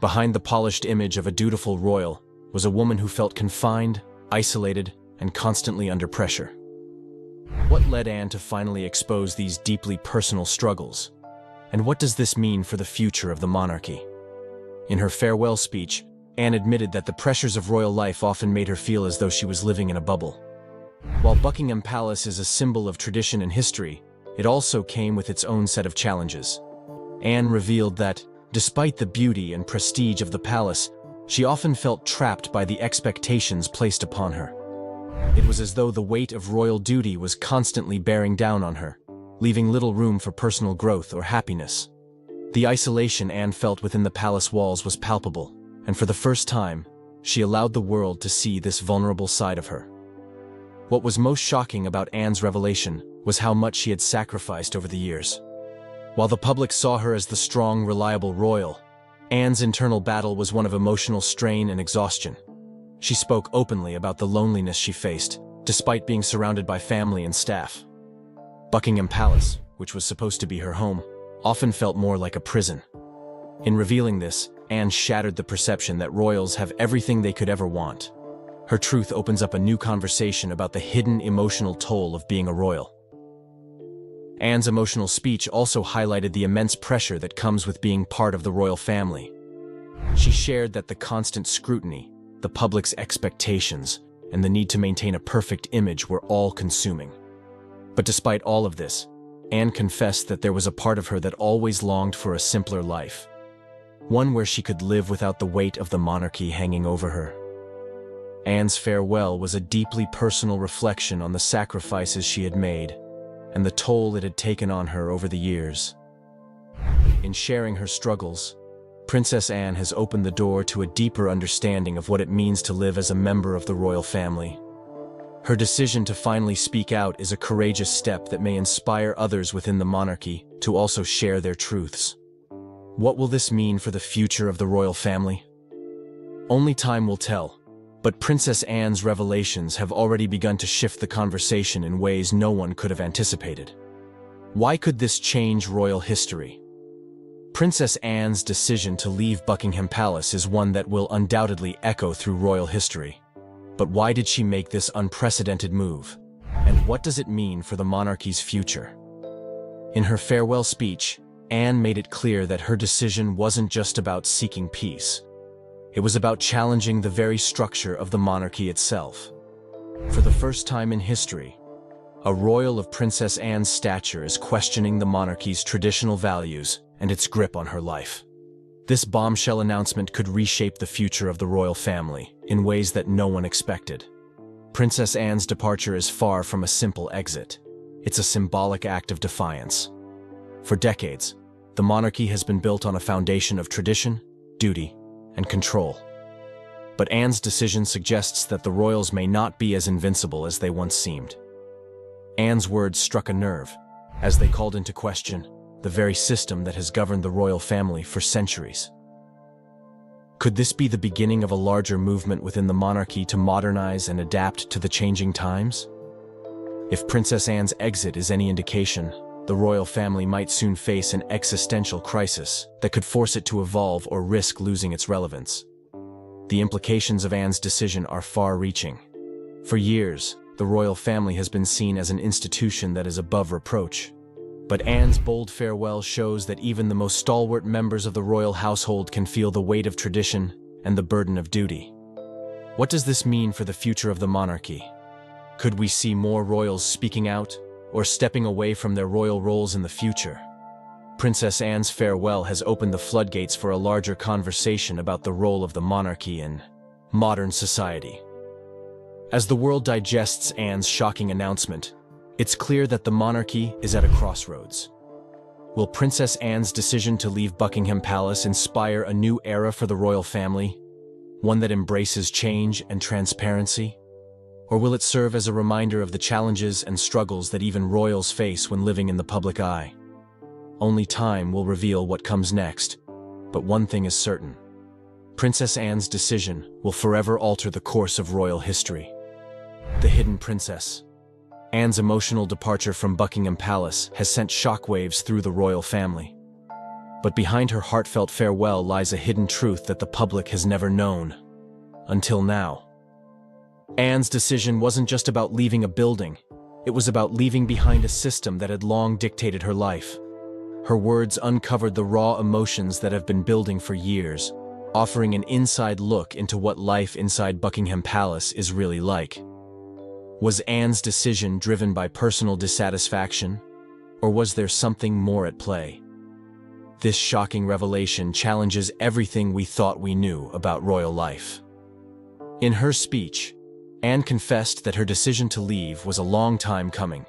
Behind the polished image of a dutiful royal was a woman who felt confined, isolated, and constantly under pressure. What led Anne to finally expose these deeply personal struggles? And what does this mean for the future of the monarchy? In her farewell speech, Anne admitted that the pressures of royal life often made her feel as though she was living in a bubble. While Buckingham Palace is a symbol of tradition and history, it also came with its own set of challenges. Anne revealed that, despite the beauty and prestige of the palace, she often felt trapped by the expectations placed upon her. It was as though the weight of royal duty was constantly bearing down on her, leaving little room for personal growth or happiness. The isolation Anne felt within the palace walls was palpable, and for the first time, she allowed the world to see this vulnerable side of her. What was most shocking about Anne's revelation was how much she had sacrificed over the years. While the public saw her as the strong, reliable royal, Anne's internal battle was one of emotional strain and exhaustion. She spoke openly about the loneliness she faced, despite being surrounded by family and staff. Buckingham Palace, which was supposed to be her home, often felt more like a prison. In revealing this, Anne shattered the perception that royals have everything they could ever want. Her truth opens up a new conversation about the hidden emotional toll of being a royal. Anne's emotional speech also highlighted the immense pressure that comes with being part of the royal family. She shared that the constant scrutiny, the public's expectations, and the need to maintain a perfect image were all-consuming. But despite all of this, Anne confessed that there was a part of her that always longed for a simpler life. One where she could live without the weight of the monarchy hanging over her. Anne's farewell was a deeply personal reflection on the sacrifices she had made and the toll it had taken on her over the years. In sharing her struggles, Princess Anne has opened the door to a deeper understanding of what it means to live as a member of the royal family. Her decision to finally speak out is a courageous step that may inspire others within the monarchy to also share their truths. What will this mean for the future of the royal family? Only time will tell, but Princess Anne's revelations have already begun to shift the conversation in ways no one could have anticipated. Why could this change royal history? Princess Anne's decision to leave Buckingham Palace is one that will undoubtedly echo through royal history. But why did she make this unprecedented move? And what does it mean for the monarchy's future? In her farewell speech, Anne made it clear that her decision wasn't just about seeking peace. It was about challenging the very structure of the monarchy itself. For the first time in history, a royal of Princess Anne's stature is questioning the monarchy's traditional values and its grip on her life. This bombshell announcement could reshape the future of the royal family in ways that no one expected. Princess Anne's departure is far from a simple exit. It's a symbolic act of defiance. For decades, the monarchy has been built on a foundation of tradition, duty, and control. But Anne's decision suggests that the royals may not be as invincible as they once seemed. Anne's words struck a nerve, as they called into question the very system that has governed the royal family for centuries. Could this be the beginning of a larger movement within the monarchy to modernize and adapt to the changing times? If Princess Anne's exit is any indication, the royal family might soon face an existential crisis that could force it to evolve or risk losing its relevance. The implications of Anne's decision are far-reaching. For years, the royal family has been seen as an institution that is above reproach. But Anne's bold farewell shows that even the most stalwart members of the royal household can feel the weight of tradition and the burden of duty. What does this mean for the future of the monarchy? Could we see more royals speaking out or stepping away from their royal roles in the future? Princess Anne's farewell has opened the floodgates for a larger conversation about the role of the monarchy in modern society. As the world digests Anne's shocking announcement, it's clear that the monarchy is at a crossroads. Will Princess Anne's decision to leave Buckingham Palace inspire a new era for the royal family, one that embraces change and transparency? Or will it serve as a reminder of the challenges and struggles that even royals face when living in the public eye? Only time will reveal what comes next, but one thing is certain. Princess Anne's decision will forever alter the course of royal history. The Hidden Princess. Anne's emotional departure from Buckingham Palace has sent shockwaves through the royal family. But behind her heartfelt farewell lies a hidden truth that the public has never known. Until now. Anne's decision wasn't just about leaving a building. It was about leaving behind a system that had long dictated her life. Her words uncovered the raw emotions that have been building for years, offering an inside look into what life inside Buckingham Palace is really like. Was Anne's decision driven by personal dissatisfaction, or was there something more at play? This shocking revelation challenges everything we thought we knew about royal life. In her speech, Anne confessed that her decision to leave was a long time coming.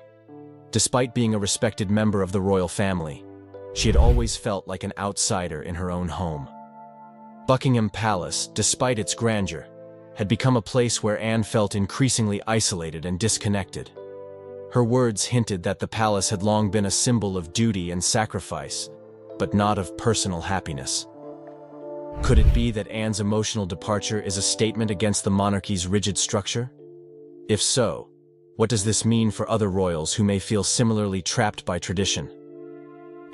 Despite being a respected member of the royal family, she had always felt like an outsider in her own home. Buckingham Palace, despite its grandeur, had become a place where Anne felt increasingly isolated and disconnected. Her words hinted that the palace had long been a symbol of duty and sacrifice, but not of personal happiness. Could it be that Anne's emotional departure is a statement against the monarchy's rigid structure? If so, what does this mean for other royals who may feel similarly trapped by tradition?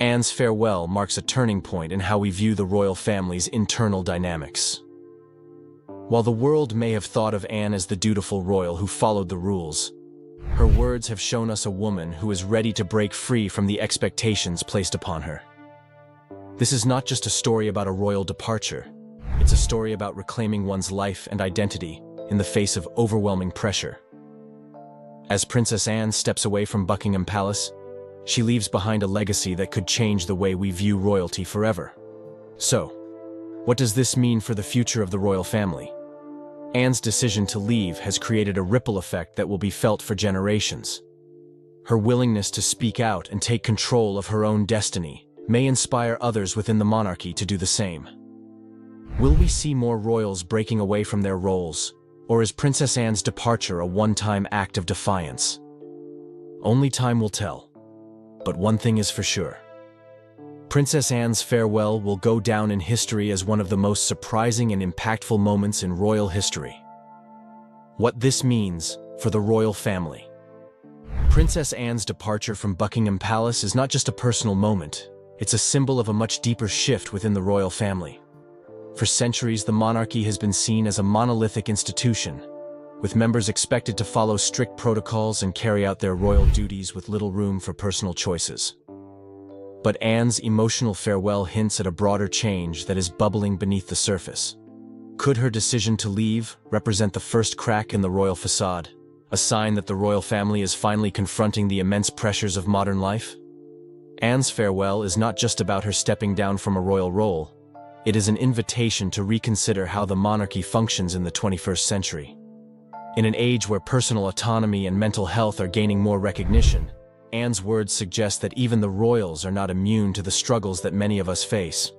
Anne's farewell marks a turning point in how we view the royal family's internal dynamics. While the world may have thought of Anne as the dutiful royal who followed the rules, her words have shown us a woman who is ready to break free from the expectations placed upon her. This is not just a story about a royal departure. It's a story about reclaiming one's life and identity in the face of overwhelming pressure. As Princess Anne steps away from Buckingham Palace, she leaves behind a legacy that could change the way we view royalty forever. So, what does this mean for the future of the royal family? Anne's decision to leave has created a ripple effect that will be felt for generations. Her willingness to speak out and take control of her own destiny may inspire others within the monarchy to do the same. Will we see more royals breaking away from their roles, or is Princess Anne's departure a one-time act of defiance? Only time will tell. But one thing is for sure. Princess Anne's farewell will go down in history as one of the most surprising and impactful moments in royal history. What this means for the royal family. Princess Anne's departure from Buckingham Palace is not just a personal moment, it's a symbol of a much deeper shift within the royal family. For centuries, the monarchy has been seen as a monolithic institution, with members expected to follow strict protocols and carry out their royal duties with little room for personal choices. But Anne's emotional farewell hints at a broader change that is bubbling beneath the surface. Could her decision to leave represent the first crack in the royal facade, a sign that the royal family is finally confronting the immense pressures of modern life? Anne's farewell is not just about her stepping down from a royal role. It is an invitation to reconsider how the monarchy functions in the 21st century. In an age where personal autonomy and mental health are gaining more recognition, Anne's words suggest that even the royals are not immune to the struggles that many of us face.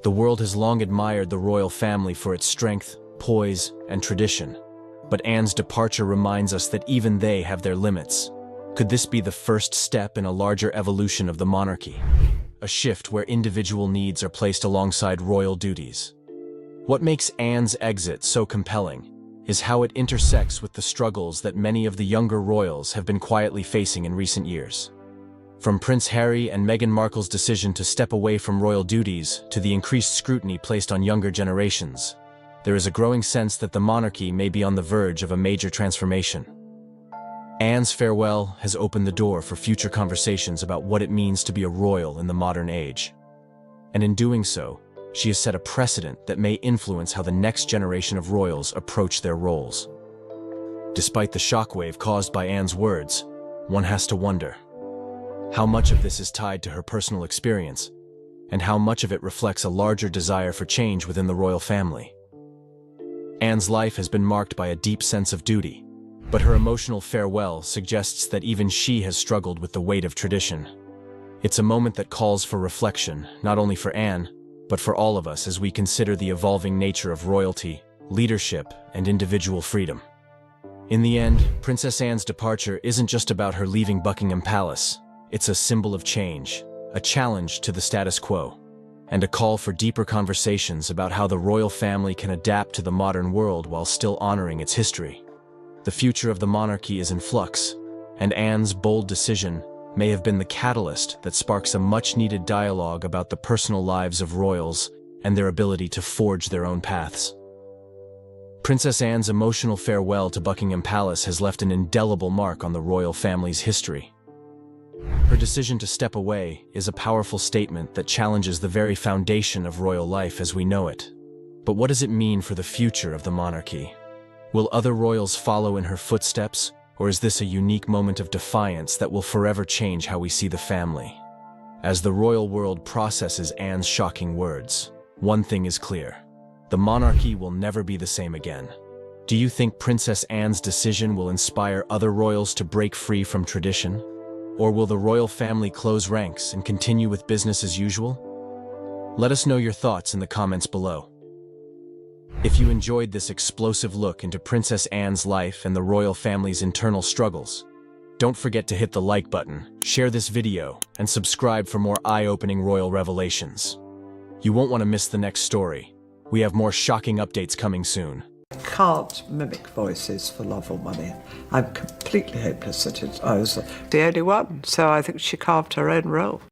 The world has long admired the royal family for its strength, poise, and tradition. But Anne's departure reminds us that even they have their limits. Could this be the first step in a larger evolution of the monarchy? A shift where individual needs are placed alongside royal duties. What makes Anne's exit so compelling is how it intersects with the struggles that many of the younger royals have been quietly facing in recent years. From Prince Harry and Meghan Markle's decision to step away from royal duties to the increased scrutiny placed on younger generations, there is a growing sense that the monarchy may be on the verge of a major transformation. Anne's farewell has opened the door for future conversations about what it means to be a royal in the modern age. And in doing so, she has set a precedent that may influence how the next generation of royals approach their roles. Despite the shockwave caused by Anne's words, one has to wonder, how much of this is tied to her personal experience, and how much of it reflects a larger desire for change within the royal family? Anne's life has been marked by a deep sense of duty, but her emotional farewell suggests that even she has struggled with the weight of tradition. It's a moment that calls for reflection, not only for Anne, but for all of us as we consider the evolving nature of royalty, leadership, and individual freedom. In the end, Princess Anne's departure isn't just about her leaving Buckingham Palace. It's a symbol of change, a challenge to the status quo, and a call for deeper conversations about how the royal family can adapt to the modern world while still honoring its history. The future of the monarchy is in flux, and Anne's bold decision may have been the catalyst that sparks a much-needed dialogue about the personal lives of royals and their ability to forge their own paths. Princess Anne's emotional farewell to Buckingham Palace has left an indelible mark on the royal family's history. Her decision to step away is a powerful statement that challenges the very foundation of royal life as we know it. But what does it mean for the future of the monarchy? Will other royals follow in her footsteps, or is this a unique moment of defiance that will forever change how we see the family? As the royal world processes Anne's shocking words, one thing is clear: the monarchy will never be the same again. Do you think Princess Anne's decision will inspire other royals to break free from tradition? Or will the royal family close ranks and continue with business as usual? Let us know your thoughts in the comments below. If you enjoyed this explosive look into Princess Anne's life and the royal family's internal struggles, don't forget to hit the like button, share this video, and subscribe for more eye-opening royal revelations. You won't want to miss the next story. We have more shocking updates coming soon. I can't mimic voices for love or money. I'm completely hopeless at it. I was the only one, so I think she carved her own role.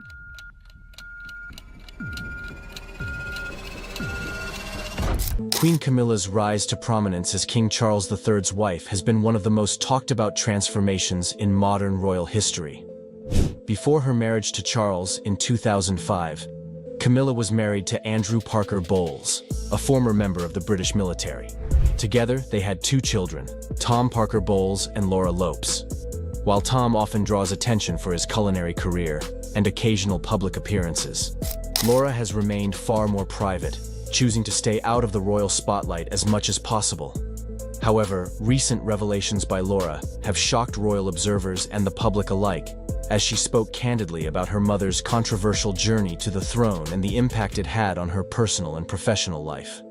Queen Camilla's rise to prominence as King Charles III's wife has been one of the most talked-about transformations in modern royal history. Before her marriage to Charles in 2005, Camilla was married to Andrew Parker Bowles, a former member of the British military. Together, they had 2 children, Tom Parker Bowles and Laura Lopes. While Tom often draws attention for his culinary career and occasional public appearances, Laura has remained far more private, choosing to stay out of the royal spotlight as much as possible. However, recent revelations by Laura have shocked royal observers and the public alike, as she spoke candidly about her mother's controversial journey to the throne and the impact it had on her personal and professional life.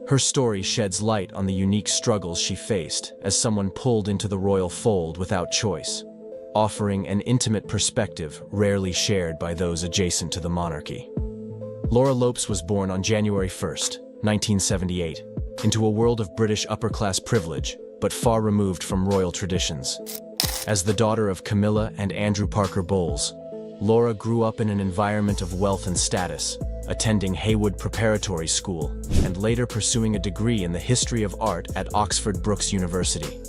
Her story sheds light on the unique struggles she faced as someone pulled into the royal fold without choice, offering an intimate perspective rarely shared by those adjacent to the monarchy. Laura Lopes was born on January 1, 1978, into a world of British upper-class privilege, but far removed from royal traditions. As the daughter of Camilla and Andrew Parker Bowles, Laura grew up in an environment of wealth and status, attending Haywood Preparatory School and later pursuing a degree in the history of art at Oxford Brookes University.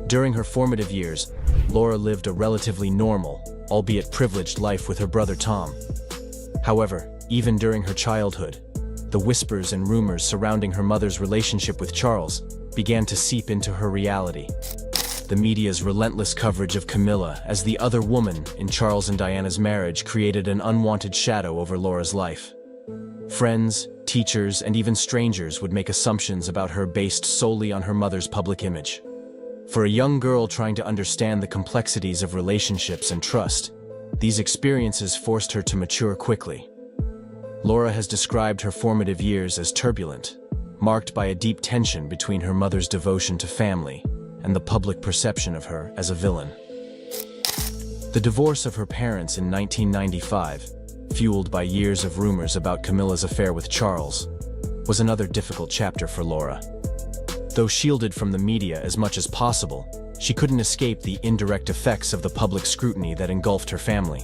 During her formative years, Laura lived a relatively normal, albeit privileged life with her brother Tom. However, even during her childhood, the whispers and rumors surrounding her mother's relationship with Charles began to seep into her reality. The media's relentless coverage of Camilla as the other woman in Charles and Diana's marriage created an unwanted shadow over Laura's life. Friends, teachers, and even strangers would make assumptions about her based solely on her mother's public image. For a young girl trying to understand the complexities of relationships and trust, these experiences forced her to mature quickly. Laura has described her formative years as turbulent, marked by a deep tension between her mother's devotion to family and the public perception of her as a villain. The divorce of her parents in 1995, fueled by years of rumors about Camilla's affair with Charles, was another difficult chapter for Laura. Though shielded from the media as much as possible, she couldn't escape the indirect effects of the public scrutiny that engulfed her family.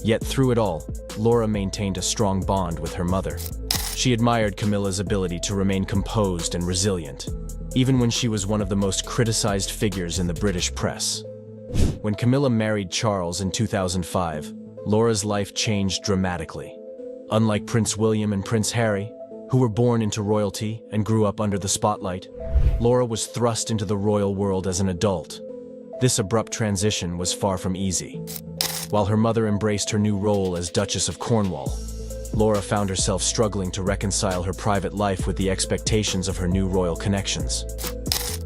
Yet through it all, Laura maintained a strong bond with her mother. She admired Camilla's ability to remain composed and resilient, even when she was one of the most criticized figures in the British press. When Camilla married Charles in 2005, Laura's life changed dramatically. Unlike Prince William and Prince Harry, who were born into royalty and grew up under the spotlight, Laura was thrust into the royal world as an adult. This abrupt transition was far from easy. While her mother embraced her new role as Duchess of Cornwall, Laura found herself struggling to reconcile her private life with the expectations of her new royal connections.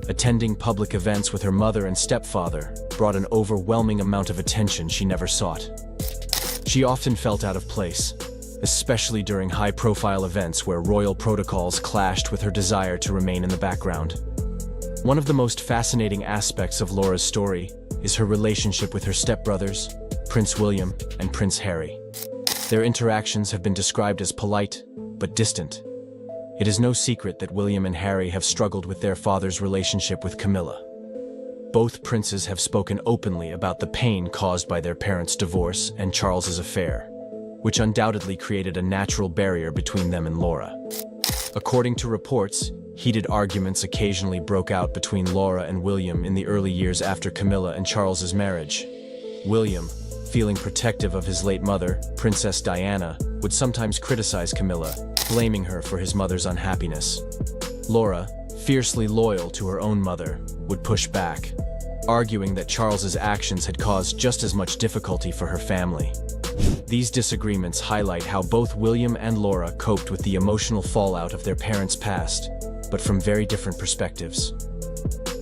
Attending public events with her mother and stepfather brought an overwhelming amount of attention she never sought. She often felt out of place, especially during high-profile events where royal protocols clashed with her desire to remain in the background. One of the most fascinating aspects of Laura's story is her relationship with her stepbrothers, Prince William and Prince Harry. Their interactions have been described as polite, but distant. It is no secret that William and Harry have struggled with their father's relationship with Camilla. Both princes have spoken openly about the pain caused by their parents' divorce and Charles's affair, which undoubtedly created a natural barrier between them and Laura. According to reports, heated arguments occasionally broke out between Laura and William in the early years after Camilla and Charles's marriage. William, feeling protective of his late mother, Princess Diana, would sometimes criticize Camilla, blaming her for his mother's unhappiness. Laura, fiercely loyal to her own mother, would push back, arguing that Charles's actions had caused just as much difficulty for her family. These disagreements highlight how both William and Laura coped with the emotional fallout of their parents' past, but from very different perspectives.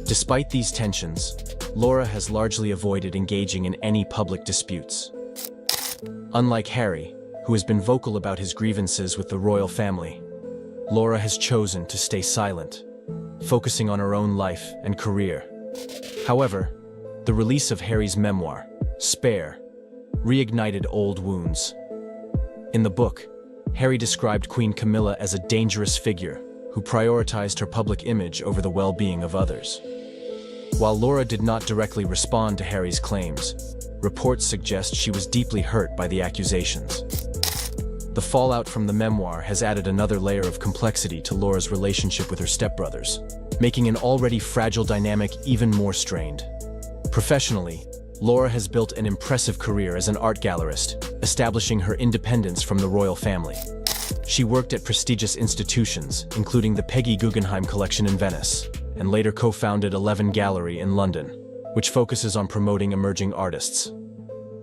Despite these tensions, Laura has largely avoided engaging in any public disputes. Unlike Harry, who has been vocal about his grievances with the royal family, Laura has chosen to stay silent, focusing on her own life and career. However, the release of Harry's memoir, Spare, reignited old wounds. In the book, Harry described Queen Camilla as a dangerous figure who prioritized her public image over the well-being of others. While Laura did not directly respond to Harry's claims, reports suggest she was deeply hurt by the accusations. The fallout from the memoir has added another layer of complexity to Laura's relationship with her stepbrothers, making an already fragile dynamic even more strained. Professionally, Laura has built an impressive career as an art gallerist, establishing her independence from the royal family. She worked at prestigious institutions, including the Peggy Guggenheim Collection in Venice, and later co-founded 11 Gallery in London, which focuses on promoting emerging artists.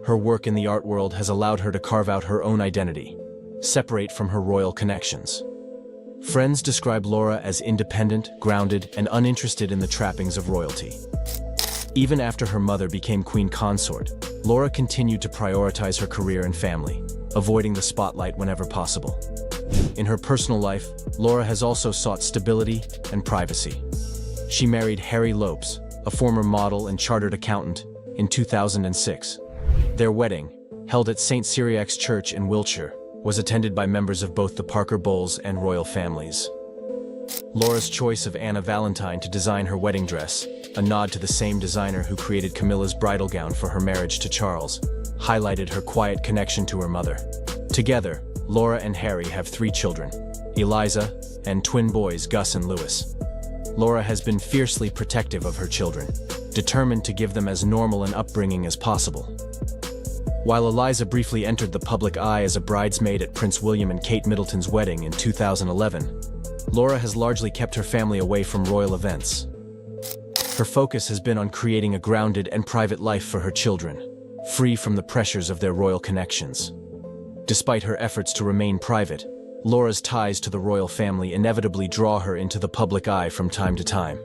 Her work in the art world has allowed her to carve out her own identity, separate from her royal connections. Friends describe Laura as independent, grounded, and uninterested in the trappings of royalty. Even after her mother became queen consort, Laura continued to prioritize her career and family, avoiding the spotlight whenever possible. In her personal life, Laura has also sought stability and privacy. She married Harry Lopes, a former model and chartered accountant, in 2006. Their wedding, held at St. Cyriac's Church in Wiltshire, was attended by members of both the Parker Bowles and royal families. Laura's choice of Anna Valentine to design her wedding dress, a nod to the same designer who created Camilla's bridal gown for her marriage to Charles, highlighted her quiet connection to her mother. Together, Laura and Harry have 3 children, Eliza, and twin boys Gus and Lewis. Laura has been fiercely protective of her children, determined to give them as normal an upbringing as possible. While Eliza briefly entered the public eye as a bridesmaid at Prince William and Kate Middleton's wedding in 2011, Laura has largely kept her family away from royal events. Her focus has been on creating a grounded and private life for her children, free from the pressures of their royal connections. Despite her efforts to remain private, Laura's ties to the royal family inevitably draw her into the public eye from time to time.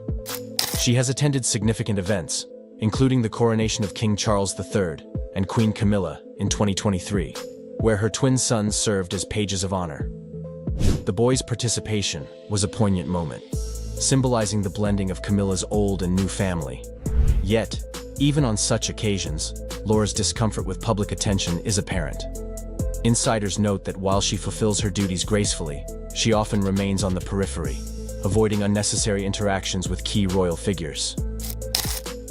She has attended significant events, including the coronation of King Charles III and Queen Camilla in 2023, where her twin sons served as pages of honor. The boys' participation was a poignant moment, symbolizing the blending of Camilla's old and new family. Yet, even on such occasions, Laura's discomfort with public attention is apparent. Insiders note that while she fulfills her duties gracefully, she often remains on the periphery, avoiding unnecessary interactions with key royal figures.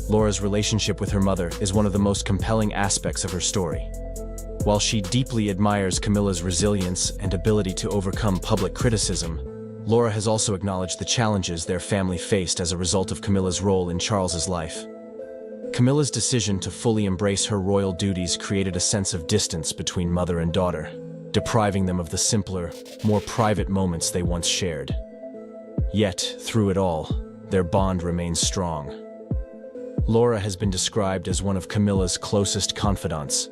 Laura's relationship with her mother is one of the most compelling aspects of her story. While she deeply admires Camilla's resilience and ability to overcome public criticism, Laura has also acknowledged the challenges their family faced as a result of Camilla's role in Charles's life. Camilla's decision to fully embrace her royal duties created a sense of distance between mother and daughter, depriving them of the simpler, more private moments they once shared. Yet, through it all, their bond remains strong. Laura has been described as one of Camilla's closest confidants,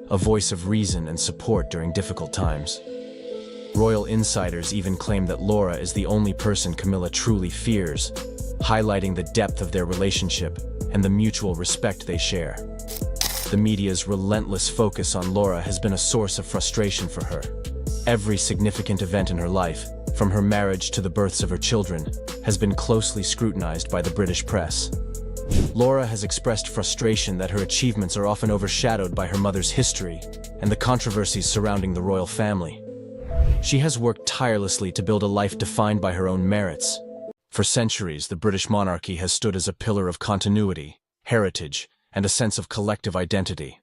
a voice of reason and support during difficult times. Royal insiders even claim that Laura is the only person Camilla truly fears, highlighting the depth of their relationship and the mutual respect they share. The media's relentless focus on Laura has been a source of frustration for her. Every significant event in her life, from her marriage to the births of her children, has been closely scrutinized by the British press. Laura has expressed frustration that her achievements are often overshadowed by her mother's history and the controversies surrounding the royal family. She has worked tirelessly to build a life defined by her own merits. For centuries, the British monarchy has stood as a pillar of continuity, heritage, and a sense of collective identity.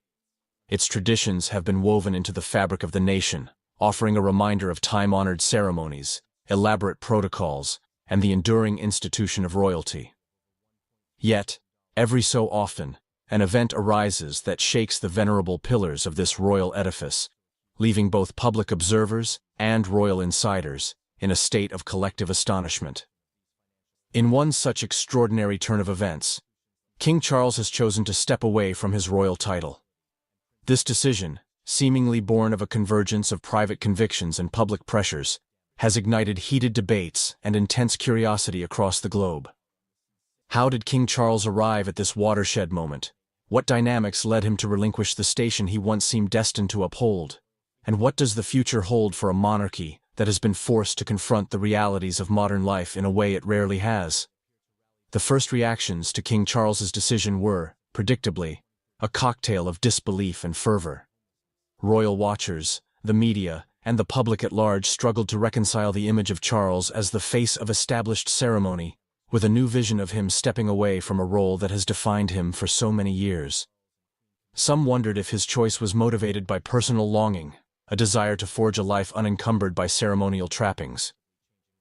Its traditions have been woven into the fabric of the nation, offering a reminder of time-honored ceremonies, elaborate protocols, and the enduring institution of royalty. Yet, every so often, an event arises that shakes the venerable pillars of this royal edifice, leaving both public observers and royal insiders in a state of collective astonishment. In one such extraordinary turn of events, King Charles has chosen to step away from his royal title. This decision, seemingly born of a convergence of private convictions and public pressures, has ignited heated debates and intense curiosity across the globe. How did King Charles arrive at this watershed moment? What dynamics led him to relinquish the station he once seemed destined to uphold? And what does the future hold for a monarchy that has been forced to confront the realities of modern life in a way it rarely has? The first reactions to King Charles's decision were, predictably, a cocktail of disbelief and fervor. Royal watchers, the media, and the public at large struggled to reconcile the image of Charles as the face of established ceremony with a new vision of him stepping away from a role that has defined him for so many years. Some wondered if his choice was motivated by personal longing, a desire to forge a life unencumbered by ceremonial trappings,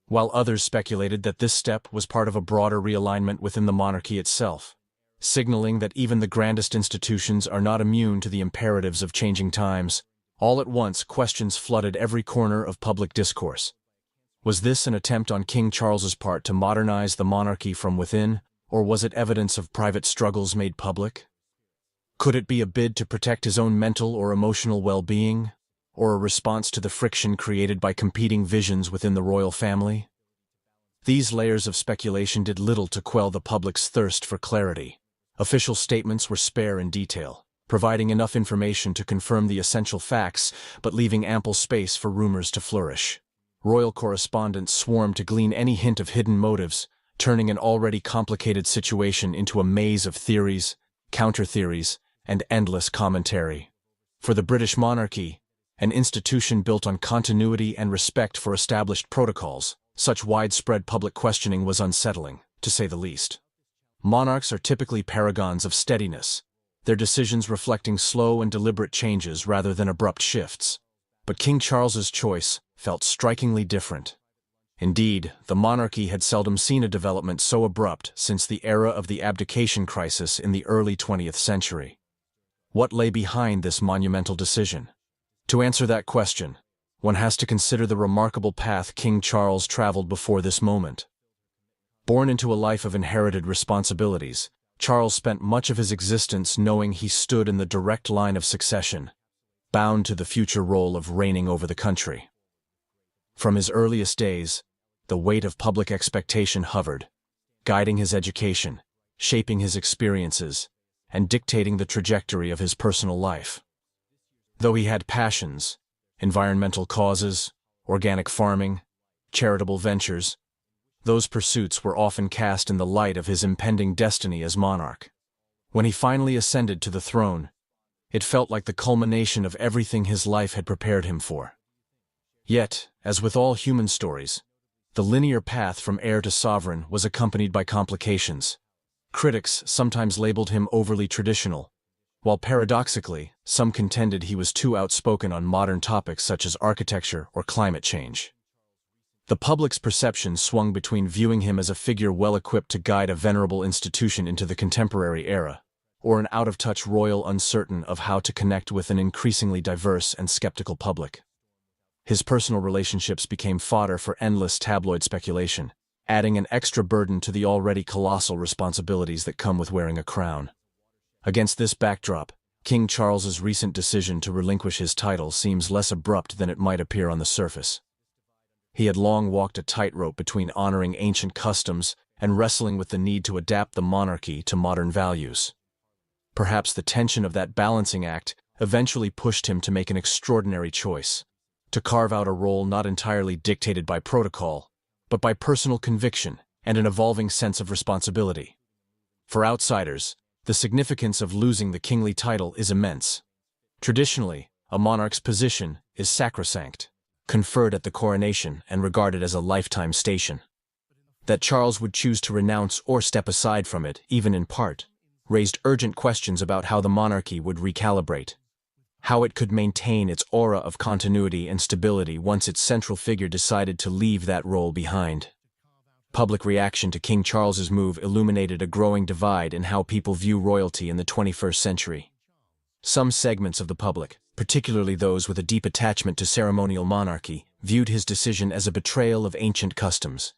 while others speculated that this step was part of a broader realignment within the monarchy itself, signaling that even the grandest institutions are not immune to the imperatives of changing times. All at once, questions flooded every corner of public discourse. Was this an attempt on King Charles's part to modernize the monarchy from within, or was it evidence of private struggles made public? Could it be a bid to protect his own mental or emotional well-being, or a response to the friction created by competing visions within the royal family? These layers of speculation did little to quell the public's thirst for clarity. Official statements were spare in detail, providing enough information to confirm the essential facts, but leaving ample space for rumors to flourish. Royal correspondents swarmed to glean any hint of hidden motives, turning an already complicated situation into a maze of theories, counter-theories, and endless commentary. For the British monarchy, an institution built on continuity and respect for established protocols, such widespread public questioning was unsettling, to say the least. Monarchs are typically paragons of steadiness, their decisions reflecting slow and deliberate changes rather than abrupt shifts. But King Charles's choice felt strikingly different. Indeed, the monarchy had seldom seen a development so abrupt since the era of the abdication crisis in the early 20th century. What lay behind this monumental decision? To answer that question, one has to consider the remarkable path King Charles traveled before this moment. Born into a life of inherited responsibilities, Charles spent much of his existence knowing he stood in the direct line of succession, bound to the future role of reigning over the country. From his earliest days, the weight of public expectation hovered, guiding his education, shaping his experiences, and dictating the trajectory of his personal life. Though he had passions, environmental causes, organic farming, charitable ventures, those pursuits were often cast in the light of his impending destiny as monarch. When he finally ascended to the throne, it felt like the culmination of everything his life had prepared him for. Yet, as with all human stories, the linear path from heir to sovereign was accompanied by complications. Critics sometimes labeled him overly traditional, while paradoxically, some contended he was too outspoken on modern topics such as architecture or climate change. The public's perception swung between viewing him as a figure well-equipped to guide a venerable institution into the contemporary era, or an out-of-touch royal uncertain of how to connect with an increasingly diverse and skeptical public. His personal relationships became fodder for endless tabloid speculation, adding an extra burden to the already colossal responsibilities that come with wearing a crown. Against this backdrop, King Charles's recent decision to relinquish his title seems less abrupt than it might appear on the surface. He had long walked a tightrope between honoring ancient customs and wrestling with the need to adapt the monarchy to modern values. Perhaps the tension of that balancing act eventually pushed him to make an extraordinary choice, to carve out a role not entirely dictated by protocol, but by personal conviction and an evolving sense of responsibility. For outsiders, the significance of losing the kingly title is immense. Traditionally, a monarch's position is sacrosanct, conferred at the coronation and regarded as a lifetime station. That Charles would choose to renounce or step aside from it, even in part, raised urgent questions about how the monarchy would recalibrate, how it could maintain its aura of continuity and stability once its central figure decided to leave that role behind. Public reaction to King Charles's move illuminated a growing divide in how people view royalty in the 21st century. Some segments of the public, particularly those with a deep attachment to ceremonial monarchy, viewed his decision as a betrayal of ancient customs.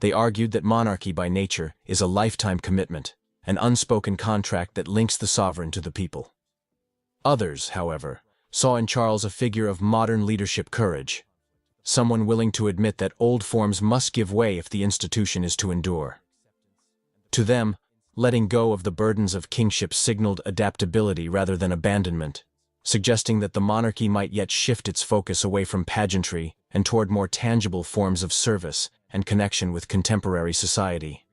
They argued that monarchy by nature is a lifetime commitment, an unspoken contract that links the sovereign to the people. Others, however, saw in Charles a figure of modern leadership courage, someone willing to admit that old forms must give way if the institution is to endure. To them, letting go of the burdens of kingship signaled adaptability rather than abandonment, suggesting that the monarchy might yet shift its focus away from pageantry and toward more tangible forms of service and connection with contemporary society.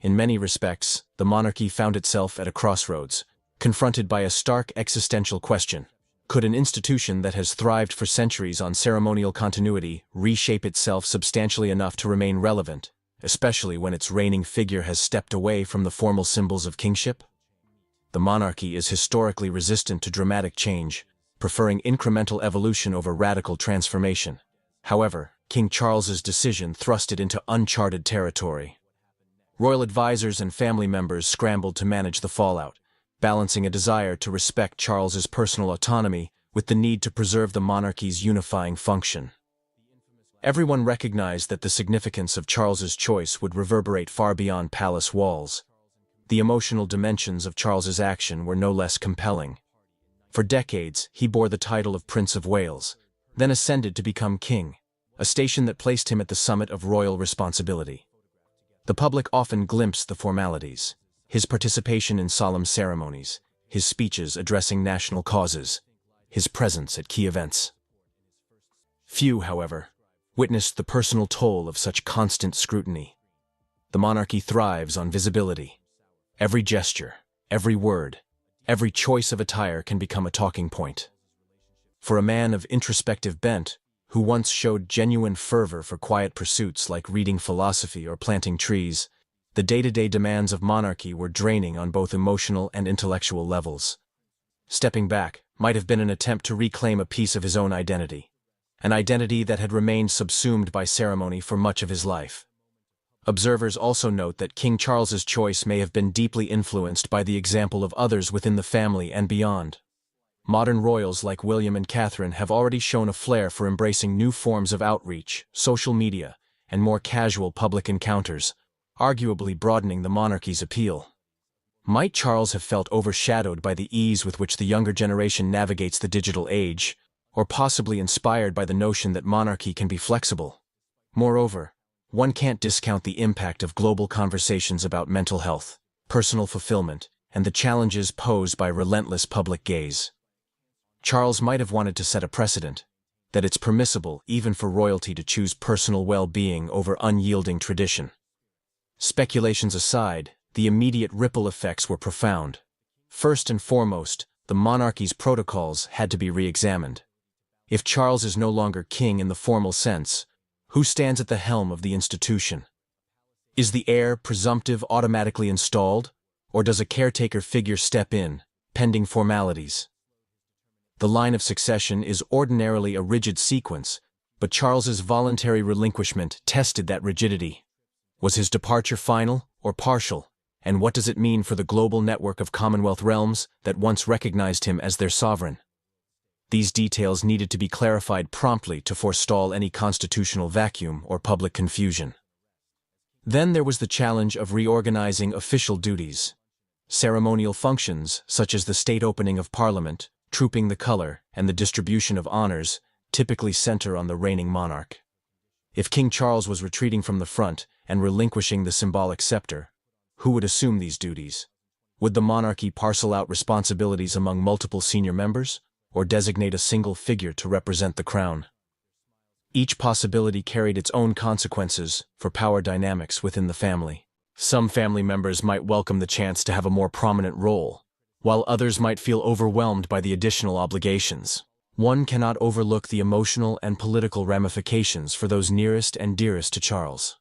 In many respects, the monarchy found itself at a crossroads, confronted by a stark existential question. Could an institution that has thrived for centuries on ceremonial continuity reshape itself substantially enough to remain relevant, especially when its reigning figure has stepped away from the formal symbols of kingship? The monarchy is historically resistant to dramatic change, preferring incremental evolution over radical transformation. However, King Charles's decision thrust it into uncharted territory. Royal advisors and family members scrambled to manage the fallout, balancing a desire to respect Charles's personal autonomy with the need to preserve the monarchy's unifying function. Everyone recognized that the significance of Charles's choice would reverberate far beyond palace walls. The emotional dimensions of Charles's action were no less compelling. For decades, he bore the title of Prince of Wales, then ascended to become king, a station that placed him at the summit of royal responsibility. The public often glimpsed the formalities, his participation in solemn ceremonies, his speeches addressing national causes, his presence at key events. Few, however, witnessed the personal toll of such constant scrutiny. The monarchy thrives on visibility. Every gesture, every word, every choice of attire can become a talking point. For a man of introspective bent, who once showed genuine fervor for quiet pursuits like reading philosophy or planting trees, the day-to-day demands of monarchy were draining on both emotional and intellectual levels. Stepping back might have been an attempt to reclaim a piece of his own identity, an identity that had remained subsumed by ceremony for much of his life. Observers also note that King Charles's choice may have been deeply influenced by the example of others within the family and beyond. Modern royals like William and Catherine have already shown a flair for embracing new forms of outreach, social media, and more casual public encounters, arguably broadening the monarchy's appeal. Might Charles have felt overshadowed by the ease with which the younger generation navigates the digital age, or possibly inspired by the notion that monarchy can be flexible? Moreover, one can't discount the impact of global conversations about mental health, personal fulfillment, and the challenges posed by relentless public gaze. Charles might have wanted to set a precedent, that it's permissible even for royalty to choose personal well-being over unyielding tradition. Speculations aside, the immediate ripple effects were profound. First and foremost, the monarchy's protocols had to be re-examined. If Charles is no longer king in the formal sense, who stands at the helm of the institution? Is the heir presumptive automatically installed, or does a caretaker figure step in, pending formalities? The line of succession is ordinarily a rigid sequence, but Charles's voluntary relinquishment tested that rigidity. Was his departure final or partial, and what does it mean for the global network of Commonwealth realms that once recognized him as their sovereign? These details needed to be clarified promptly to forestall any constitutional vacuum or public confusion. Then there was the challenge of reorganizing official duties. Ceremonial functions, such as the state opening of Parliament, trooping the color, and the distribution of honors, typically center on the reigning monarch. If King Charles was retreating from the front and relinquishing the symbolic scepter, who would assume these duties? Would the monarchy parcel out responsibilities among multiple senior members, or designate a single figure to represent the crown? Each possibility carried its own consequences for power dynamics within the family. Some family members might welcome the chance to have a more prominent role, while others might feel overwhelmed by the additional obligations. One cannot overlook the emotional and political ramifications for those nearest and dearest to Charles.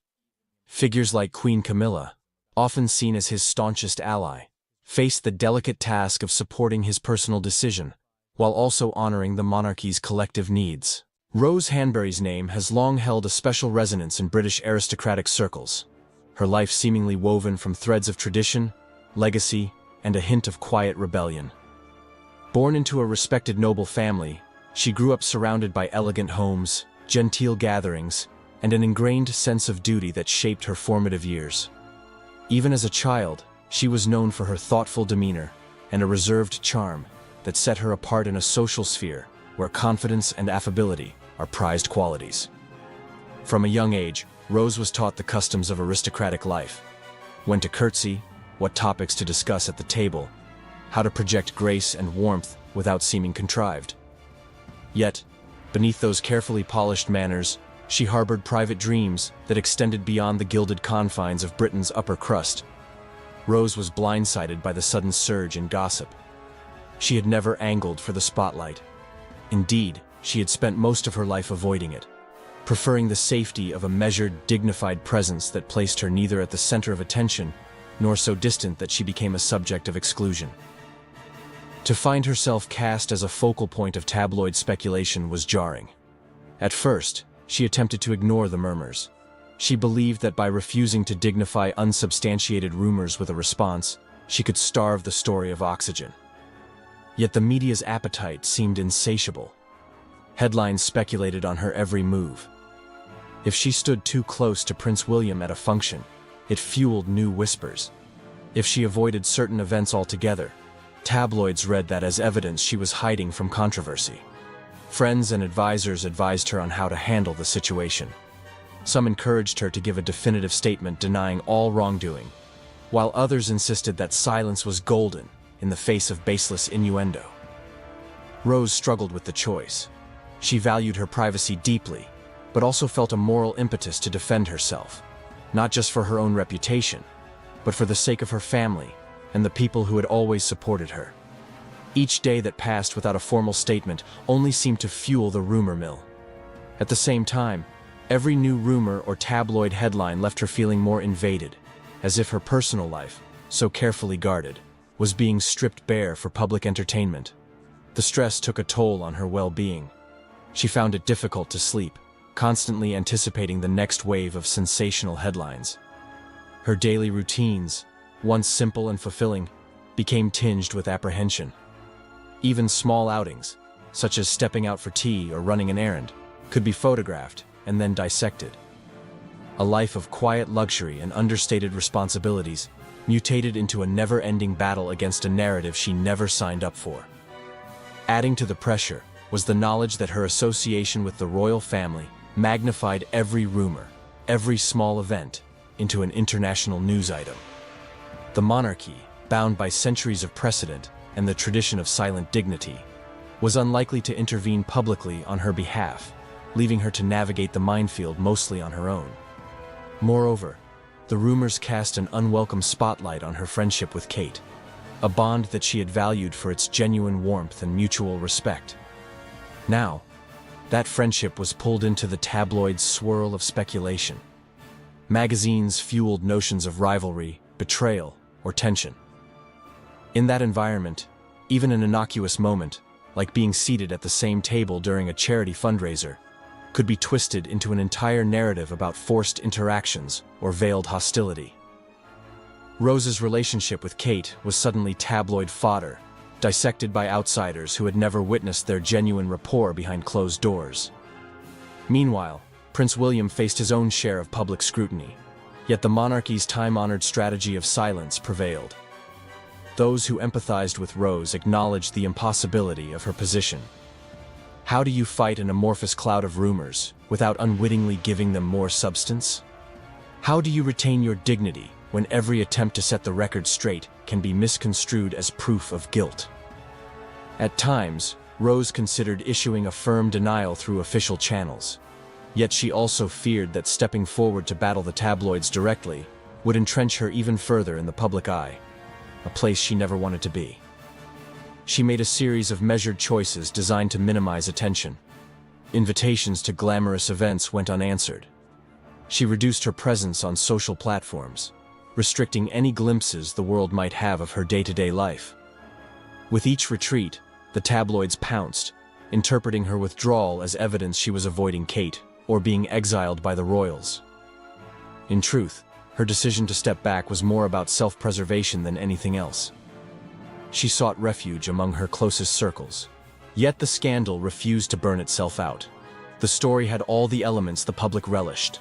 Figures like Queen Camilla, often seen as his staunchest ally, faced the delicate task of supporting his personal decision, while also honoring the monarchy's collective needs. Rose Hanbury's name has long held a special resonance in British aristocratic circles, her life seemingly woven from threads of tradition, legacy, and a hint of quiet rebellion. Born into a respected noble family, she grew up surrounded by elegant homes, genteel gatherings, and an ingrained sense of duty that shaped her formative years. Even as a child, she was known for her thoughtful demeanor and a reserved charm that set her apart in a social sphere where confidence and affability are prized qualities. From a young age, Rose was taught the customs of aristocratic life: when to curtsy, what topics to discuss at the table, how to project grace and warmth without seeming contrived. Yet, beneath those carefully polished manners, she harbored private dreams that extended beyond the gilded confines of Britain's upper crust. Rose was blindsided by the sudden surge in gossip. She had never angled for the spotlight. Indeed, she had spent most of her life avoiding it, preferring the safety of a measured, dignified presence that placed her neither at the center of attention nor so distant that she became a subject of exclusion. To find herself cast as a focal point of tabloid speculation was jarring. At first, she attempted to ignore the murmurs. She believed that by refusing to dignify unsubstantiated rumors with a response, she could starve the story of oxygen. Yet the media's appetite seemed insatiable. Headlines speculated on her every move. If she stood too close to Prince William at a function, it fueled new whispers. If she avoided certain events altogether, tabloids read that as evidence she was hiding from controversy. Friends and advisors advised her on how to handle the situation. Some encouraged her to give a definitive statement denying all wrongdoing, while others insisted that silence was golden in the face of baseless innuendo. Rose struggled with the choice. She valued her privacy deeply, but also felt a moral impetus to defend herself, not just for her own reputation, but for the sake of her family and the people who had always supported her. Each day that passed without a formal statement only seemed to fuel the rumor mill. At the same time, every new rumor or tabloid headline left her feeling more invaded, as if her personal life, so carefully guarded, was being stripped bare for public entertainment. The stress took a toll on her well-being. She found it difficult to sleep, constantly anticipating the next wave of sensational headlines. Her daily routines, once simple and fulfilling, became tinged with apprehension. Even small outings, such as stepping out for tea or running an errand, could be photographed and then dissected. A life of quiet luxury and understated responsibilities mutated into a never-ending battle against a narrative she never signed up for. Adding to the pressure was the knowledge that her association with the royal family magnified every rumor, every small event, into an international news item. The monarchy, bound by centuries of precedent and the tradition of silent dignity, was unlikely to intervene publicly on her behalf, leaving her to navigate the minefield mostly on her own. Moreover, the rumors cast an unwelcome spotlight on her friendship with Kate, a bond that she had valued for its genuine warmth and mutual respect. Now, that friendship was pulled into the tabloid's swirl of speculation. Magazines fueled notions of rivalry, betrayal, or tension. In that environment, even an innocuous moment, like being seated at the same table during a charity fundraiser, could be twisted into an entire narrative about forced interactions or veiled hostility. Rose's relationship with Kate was suddenly tabloid fodder, dissected by outsiders who had never witnessed their genuine rapport behind closed doors. Meanwhile, Prince William faced his own share of public scrutiny, yet the monarchy's time-honored strategy of silence prevailed. Those who empathized with Rose acknowledged the impossibility of her position. How do you fight an amorphous cloud of rumors without unwittingly giving them more substance? How do you retain your dignity when every attempt to set the record straight can be misconstrued as proof of guilt? At times, Rose considered issuing a firm denial through official channels. Yet she also feared that stepping forward to battle the tabloids directly would entrench her even further in the public eye, a place she never wanted to be. She made a series of measured choices designed to minimize attention. Invitations to glamorous events went unanswered. She reduced her presence on social platforms, restricting any glimpses the world might have of her day-to-day life. With each retreat, the tabloids pounced, interpreting her withdrawal as evidence she was avoiding Kate or being exiled by the royals. In truth, her decision to step back was more about self-preservation than anything else. She sought refuge among her closest circles. Yet the scandal refused to burn itself out. The story had all the elements the public relished: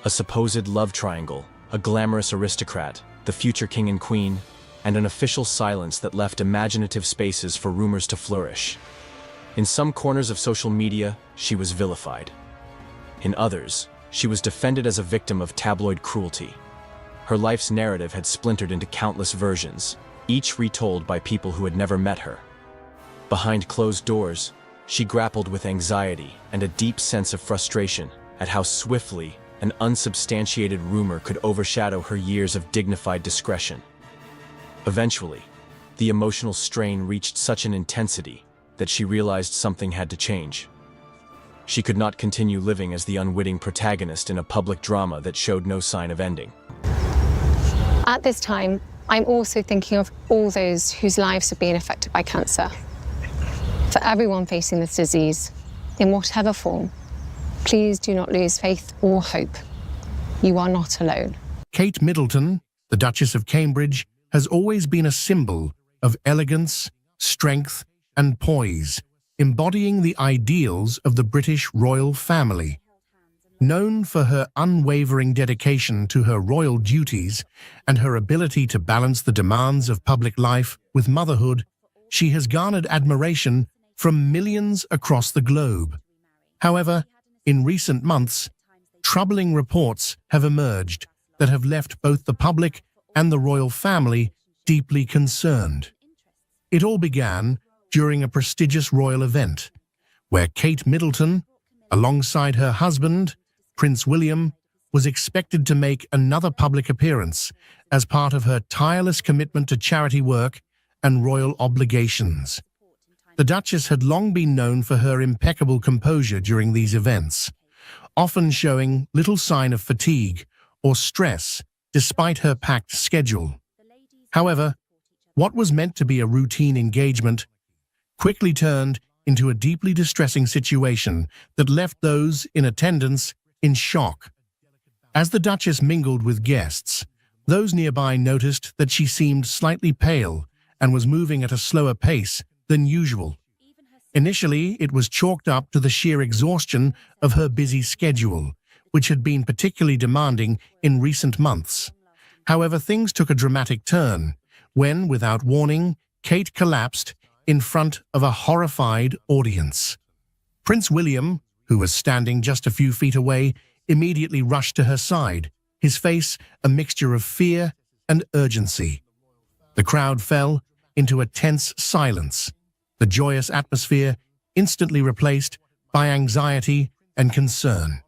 a supposed love triangle, a glamorous aristocrat, the future king and queen, and an official silence that left imaginative spaces for rumors to flourish. In some corners of social media, she was vilified. In others, she was defended as a victim of tabloid cruelty. Her life's narrative had splintered into countless versions, each retold by people who had never met her. Behind closed doors, she grappled with anxiety and a deep sense of frustration at how swiftly an unsubstantiated rumor could overshadow her years of dignified discretion. Eventually, the emotional strain reached such an intensity that she realized something had to change. She could not continue living as the unwitting protagonist in a public drama that showed no sign of ending. At this time, I'm also thinking of all those whose lives have been affected by cancer. For everyone facing this disease, in whatever form, please do not lose faith or hope. You are not alone. Kate Middleton, the Duchess of Cambridge, has always been a symbol of elegance, strength, and poise, embodying the ideals of the British royal family. Known for her unwavering dedication to her royal duties and her ability to balance the demands of public life with motherhood, she has garnered admiration from millions across the globe. However, in recent months, troubling reports have emerged that have left both the public and the royal family deeply concerned. It all began during a prestigious royal event, where Kate Middleton, alongside her husband, Prince William, was expected to make another public appearance as part of her tireless commitment to charity work and royal obligations. The Duchess had long been known for her impeccable composure during these events, often showing little sign of fatigue or stress despite her packed schedule. However, what was meant to be a routine engagement quickly turned into a deeply distressing situation that left those in attendance in shock. As the Duchess mingled with guests, those nearby noticed that she seemed slightly pale and was moving at a slower pace than usual. Initially, it was chalked up to the sheer exhaustion of her busy schedule, which had been particularly demanding in recent months. However, things took a dramatic turn when, without warning, Kate collapsed in front of a horrified audience. Prince William, who was standing just a few feet away, immediately rushed to her side, his face a mixture of fear and urgency. The crowd fell into a tense silence, the joyous atmosphere instantly replaced by anxiety and concern.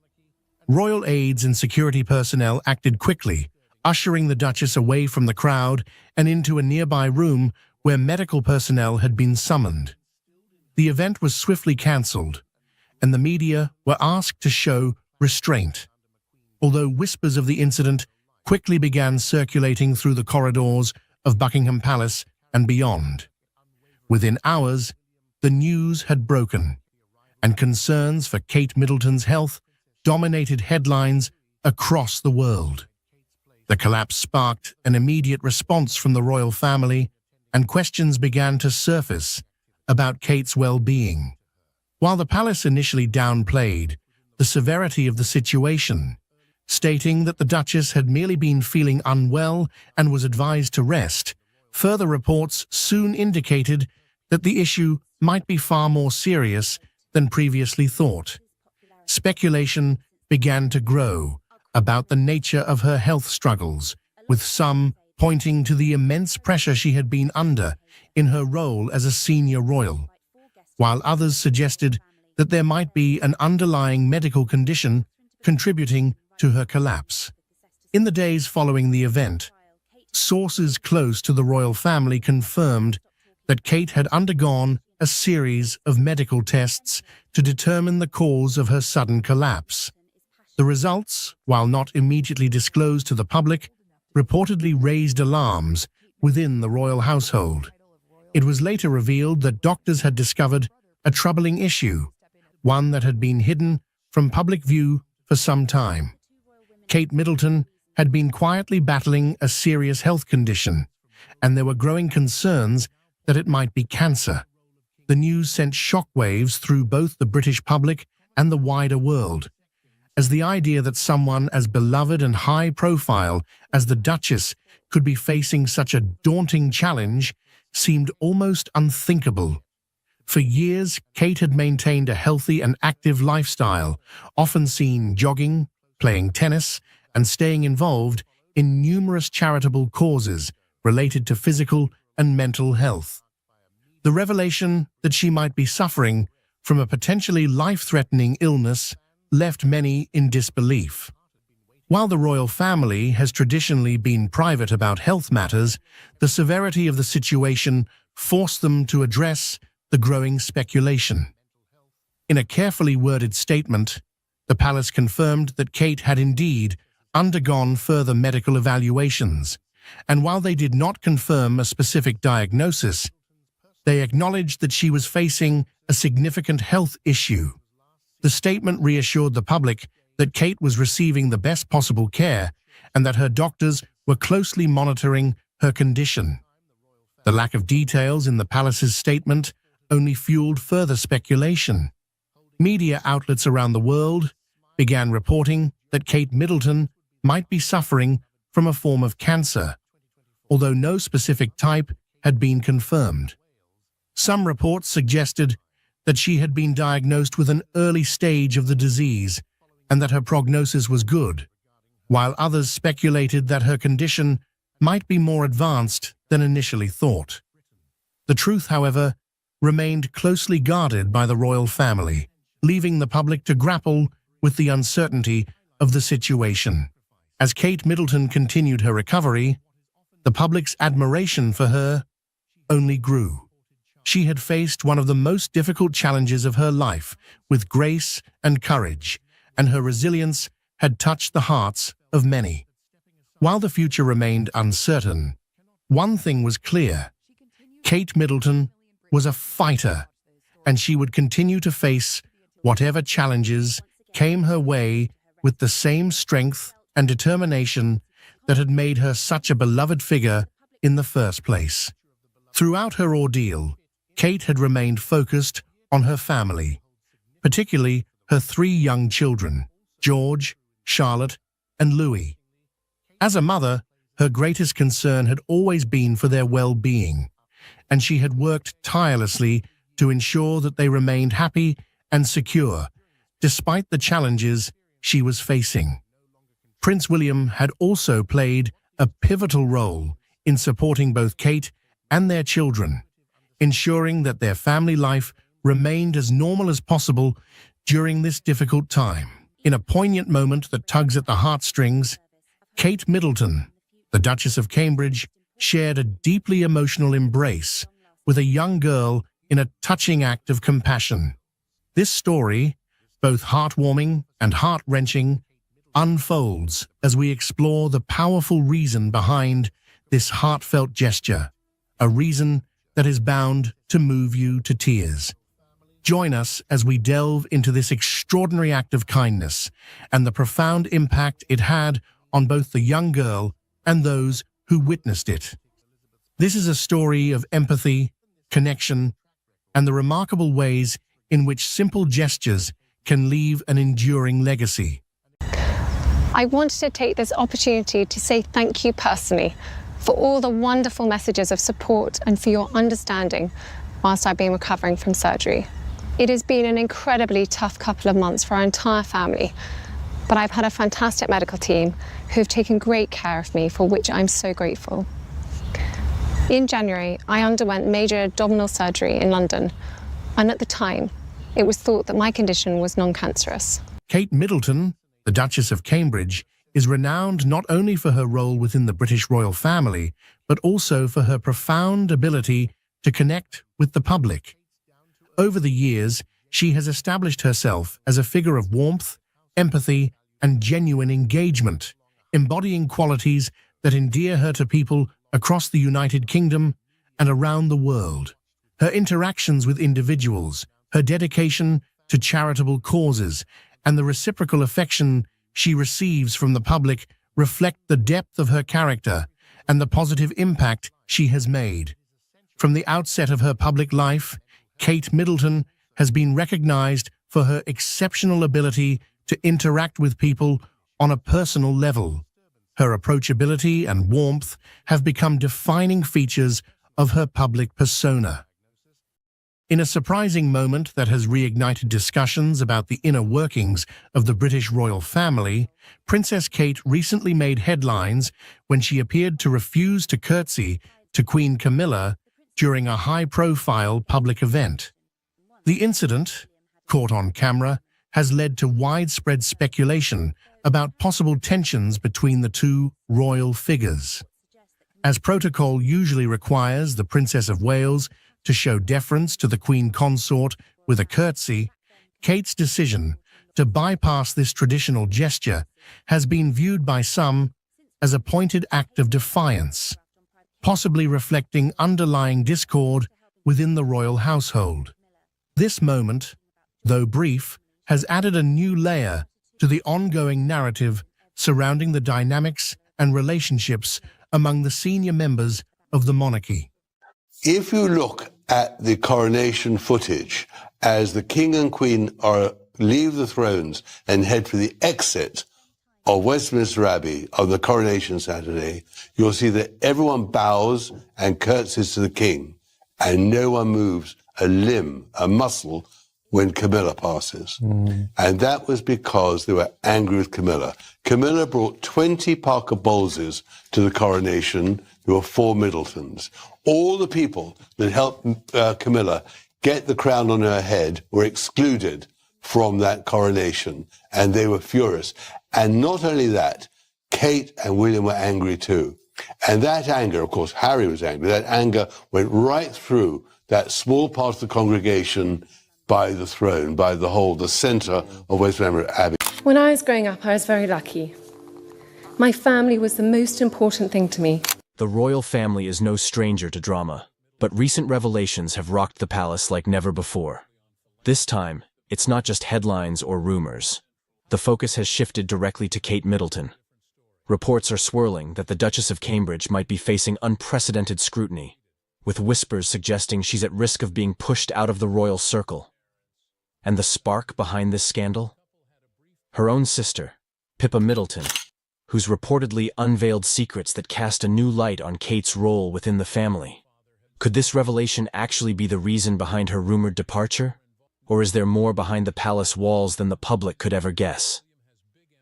Royal aides and security personnel acted quickly, ushering the Duchess away from the crowd and into a nearby room where medical personnel had been summoned. The event was swiftly cancelled, and the media were asked to show restraint, although whispers of the incident quickly began circulating through the corridors of Buckingham Palace and beyond. Within hours, the news had broken, and concerns for Kate Middleton's health dominated headlines across the world. The collapse sparked an immediate response from the royal family, and questions began to surface about Kate's well-being. While the palace initially downplayed the severity of the situation, stating that the Duchess had merely been feeling unwell and was advised to rest, further reports soon indicated that the issue might be far more serious than previously thought. Speculation began to grow about the nature of her health struggles, with some pointing to the immense pressure she had been under in her role as a senior royal, while others suggested that there might be an underlying medical condition contributing to her collapse. In the days following the event, sources close to the royal family confirmed that Kate had undergone a series of medical tests to determine the cause of her sudden collapse. The results, while not immediately disclosed to the public, reportedly raised alarms within the royal household. It was later revealed that doctors had discovered a troubling issue, one that had been hidden from public view for some time. Kate Middleton had been quietly battling a serious health condition, and there were growing concerns that it might be cancer. The news sent shockwaves through both the British public and the wider world, as the idea that someone as beloved and high-profile as the Duchess could be facing such a daunting challenge seemed almost unthinkable. For years, Kate had maintained a healthy and active lifestyle, often seen jogging, playing tennis, and staying involved in numerous charitable causes related to physical and mental health. The revelation that she might be suffering from a potentially life-threatening illness left many in disbelief. While the royal family has traditionally been private about health matters, the severity of the situation forced them to address the growing speculation. In a carefully worded statement, the palace confirmed that Kate had indeed undergone further medical evaluations, and while they did not confirm a specific diagnosis, they acknowledged that she was facing a significant health issue. The statement reassured the public that Kate was receiving the best possible care and that her doctors were closely monitoring her condition. The lack of details in the palace's statement only fueled further speculation. Media outlets around the world began reporting that Kate Middleton might be suffering from a form of cancer, although no specific type had been confirmed. Some reports suggested that she had been diagnosed with an early stage of the disease and that her prognosis was good, while others speculated that her condition might be more advanced than initially thought. The truth, however, remained closely guarded by the royal family, leaving the public to grapple with the uncertainty of the situation. As Kate Middleton continued her recovery, the public's admiration for her only grew. She had faced one of the most difficult challenges of her life with grace and courage, and her resilience had touched the hearts of many. While the future remained uncertain, one thing was clear: Kate Middleton was a fighter, and she would continue to face whatever challenges came her way with the same strength and determination that had made her such a beloved figure in the first place. Throughout her ordeal, Kate had remained focused on her family, particularly her 3 young children, George, Charlotte, and Louis. As a mother, her greatest concern had always been for their well-being, and she had worked tirelessly to ensure that they remained happy and secure, despite the challenges she was facing. Prince William had also played a pivotal role in supporting both Kate and their children, ensuring that their family life remained as normal as possible during this difficult time. In a poignant moment that tugs at the heartstrings, Kate Middleton, the Duchess of Cambridge, shared a deeply emotional embrace with a young girl in a touching act of compassion. This story, both heartwarming and heart-wrenching, unfolds as we explore the powerful reason behind this heartfelt gesture, a reason that is bound to move you to tears. Join us as we delve into this extraordinary act of kindness and the profound impact it had on both the young girl and those who witnessed it. This is a story of empathy, connection, and the remarkable ways in which simple gestures can leave an enduring legacy. I wanted to take this opportunity to say thank you personally for all the wonderful messages of support and for your understanding whilst I've been recovering from surgery. It has been an incredibly tough couple of months for our entire family, but I've had a fantastic medical team who've taken great care of me, for which I'm so grateful. In January, I underwent major abdominal surgery in London, and at the time, it was thought that my condition was non-cancerous. Kate Middleton, the Duchess of Cambridge, is renowned not only for her role within the British royal family, but also for her profound ability to connect with the public. Over the years, she has established herself as a figure of warmth, empathy, and genuine engagement, embodying qualities that endear her to people across the United Kingdom and around the world. Her interactions with individuals, her dedication to charitable causes, and the reciprocal affection she receives from the public reflect the depth of her character and the positive impact she has made. From the outset of her public life, Kate Middleton has been recognized for her exceptional ability to interact with people on a personal level. Her approachability and warmth have become defining features of her public persona. In a surprising moment that has reignited discussions about the inner workings of the British royal family, Princess Kate recently made headlines when she appeared to refuse to curtsy to Queen Camilla during a high-profile public event. The incident, caught on camera, has led to widespread speculation about possible tensions between the two royal figures. As protocol usually requires the Princess of Wales to show deference to the Queen Consort with a curtsy, Kate's decision to bypass this traditional gesture has been viewed by some as a pointed act of defiance, possibly reflecting underlying discord within the royal household. This moment, though brief, has added a new layer to the ongoing narrative surrounding the dynamics and relationships among the senior members of the monarchy. If you look at the coronation footage as the King and Queen leave the thrones and head for the exit of Westminster Abbey on the coronation Saturday, you'll see that everyone bows and curtsies to the King, and no one moves a limb, a muscle, when Camilla passes. And that was because they were angry with Camilla. Camilla brought 20 Parker Bowleses to the coronation. There were 4 Middletons. All the people that helped Camilla get the crown on her head were excluded from that coronation, and they were furious. And not only that, Kate and William were angry too. And that anger, of course, Harry was angry, that anger went right through that small part of the congregation by the throne, by the centre of Westminster Abbey. When I was growing up, I was very lucky. My family was the most important thing to me. The royal family is no stranger to drama, but recent revelations have rocked the palace like never before. This time, it's not just headlines or rumors. The focus has shifted directly to Kate Middleton. Reports are swirling that the Duchess of Cambridge might be facing unprecedented scrutiny, with whispers suggesting she's at risk of being pushed out of the royal circle. And the spark behind this scandal? Her own sister, Pippa Middleton, who's reportedly unveiled secrets that cast a new light on Kate's role within the family. Could this revelation actually be the reason behind her rumored departure? Or is there more behind the palace walls than the public could ever guess?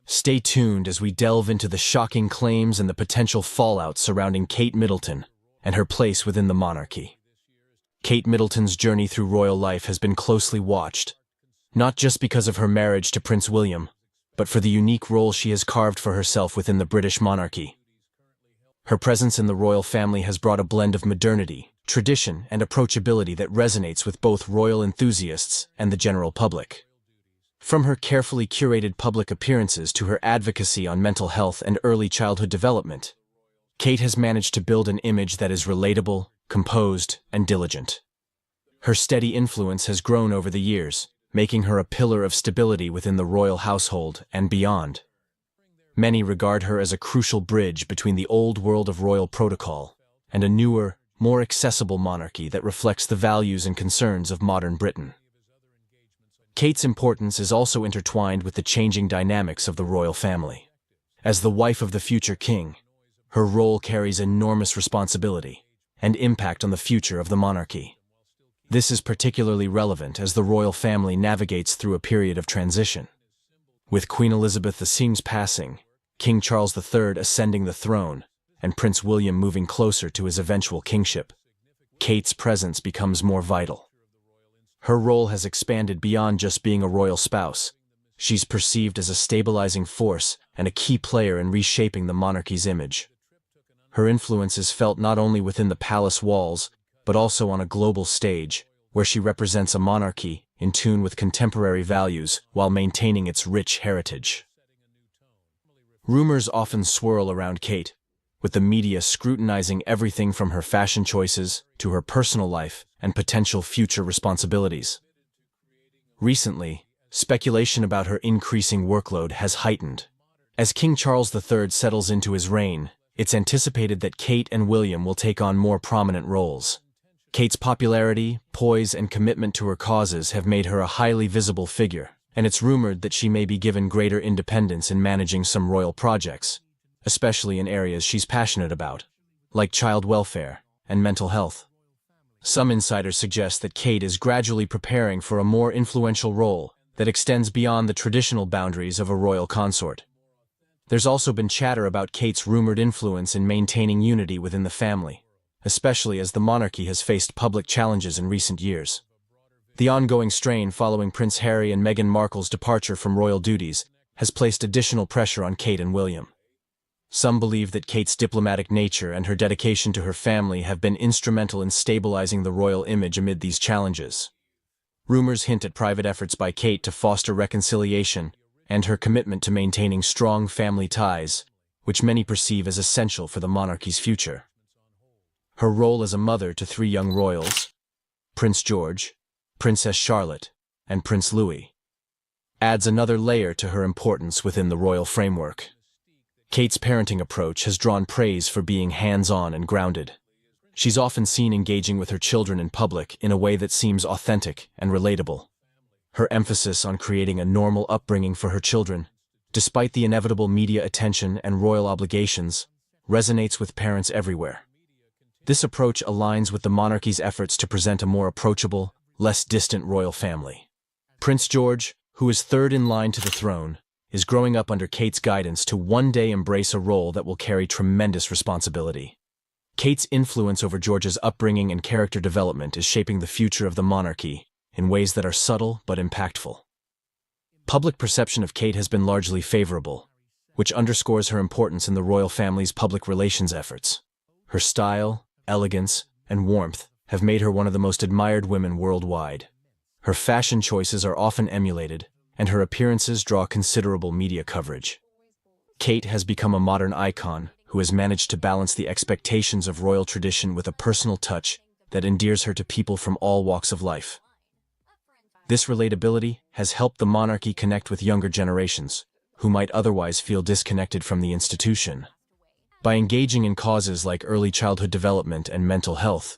Stay tuned as we delve into the shocking claims and the potential fallout surrounding Kate Middleton and her place within the monarchy. Kate Middleton's journey through royal life has been closely watched, not just because of her marriage to Prince William, but for the unique role she has carved for herself within the British monarchy. Her presence in the royal family has brought a blend of modernity, tradition, and approachability that resonates with both royal enthusiasts and the general public. From her carefully curated public appearances to her advocacy on mental health and early childhood development, Kate has managed to build an image that is relatable, composed, and diligent. Her steady influence has grown over the years, making her a pillar of stability within the royal household and beyond. Many regard her as a crucial bridge between the old world of royal protocol and a newer, more accessible monarchy that reflects the values and concerns of modern Britain. Kate's importance is also intertwined with the changing dynamics of the royal family. As the wife of the future king, her role carries enormous responsibility and impact on the future of the monarchy. This is particularly relevant as the royal family navigates through a period of transition. With Queen Elizabeth II's passing, King Charles III ascending the throne, and Prince William moving closer to his eventual kingship, Kate's presence becomes more vital. Her role has expanded beyond just being a royal spouse. She's perceived as a stabilizing force and a key player in reshaping the monarchy's image. Her influence is felt not only within the palace walls, but also on a global stage, where she represents a monarchy in tune with contemporary values while maintaining its rich heritage. Rumors often swirl around Kate, with the media scrutinizing everything from her fashion choices to her personal life and potential future responsibilities. Recently, speculation about her increasing workload has heightened. As King Charles III settles into his reign, it's anticipated that Kate and William will take on more prominent roles. Kate's popularity, poise, and commitment to her causes have made her a highly visible figure, and it's rumored that she may be given greater independence in managing some royal projects, especially in areas she's passionate about, like child welfare and mental health. Some insiders suggest that Kate is gradually preparing for a more influential role that extends beyond the traditional boundaries of a royal consort. There's also been chatter about Kate's rumored influence in maintaining unity within the family, especially as the monarchy has faced public challenges in recent years. The ongoing strain following Prince Harry and Meghan Markle's departure from royal duties has placed additional pressure on Kate and William. Some believe that Kate's diplomatic nature and her dedication to her family have been instrumental in stabilizing the royal image amid these challenges. Rumors hint at private efforts by Kate to foster reconciliation and her commitment to maintaining strong family ties, which many perceive as essential for the monarchy's future. Her role as a mother to three young royals, Prince George, Princess Charlotte, and Prince Louis, adds another layer to her importance within the royal framework. Kate's parenting approach has drawn praise for being hands-on and grounded. She's often seen engaging with her children in public in a way that seems authentic and relatable. Her emphasis on creating a normal upbringing for her children, despite the inevitable media attention and royal obligations, resonates with parents everywhere. This approach aligns with the monarchy's efforts to present a more approachable, less distant royal family. Prince George, who is third in line to the throne, is growing up under Kate's guidance to one day embrace a role that will carry tremendous responsibility. Kate's influence over George's upbringing and character development is shaping the future of the monarchy in ways that are subtle but impactful. Public perception of Kate has been largely favorable, which underscores her importance in the royal family's public relations efforts. Her style, elegance, and warmth have made her one of the most admired women worldwide. Her fashion choices are often emulated, and her appearances draw considerable media coverage. Kate has become a modern icon who has managed to balance the expectations of royal tradition with a personal touch that endears her to people from all walks of life. This relatability has helped the monarchy connect with younger generations, who might otherwise feel disconnected from the institution. By engaging in causes like early childhood development and mental health,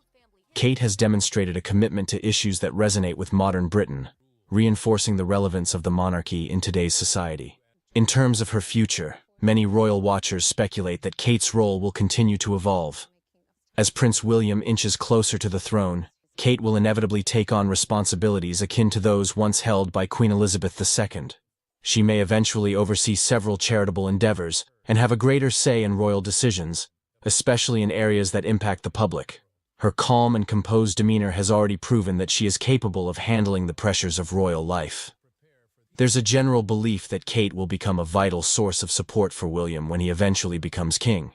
Kate has demonstrated a commitment to issues that resonate with modern Britain, reinforcing the relevance of the monarchy in today's society. In terms of her future, many royal watchers speculate that Kate's role will continue to evolve. As Prince William inches closer to the throne, Kate will inevitably take on responsibilities akin to those once held by Queen Elizabeth II. She may eventually oversee several charitable endeavors and have a greater say in royal decisions, especially in areas that impact the public. Her calm and composed demeanor has already proven that she is capable of handling the pressures of royal life. There's a general belief that Kate will become a vital source of support for William when he eventually becomes king.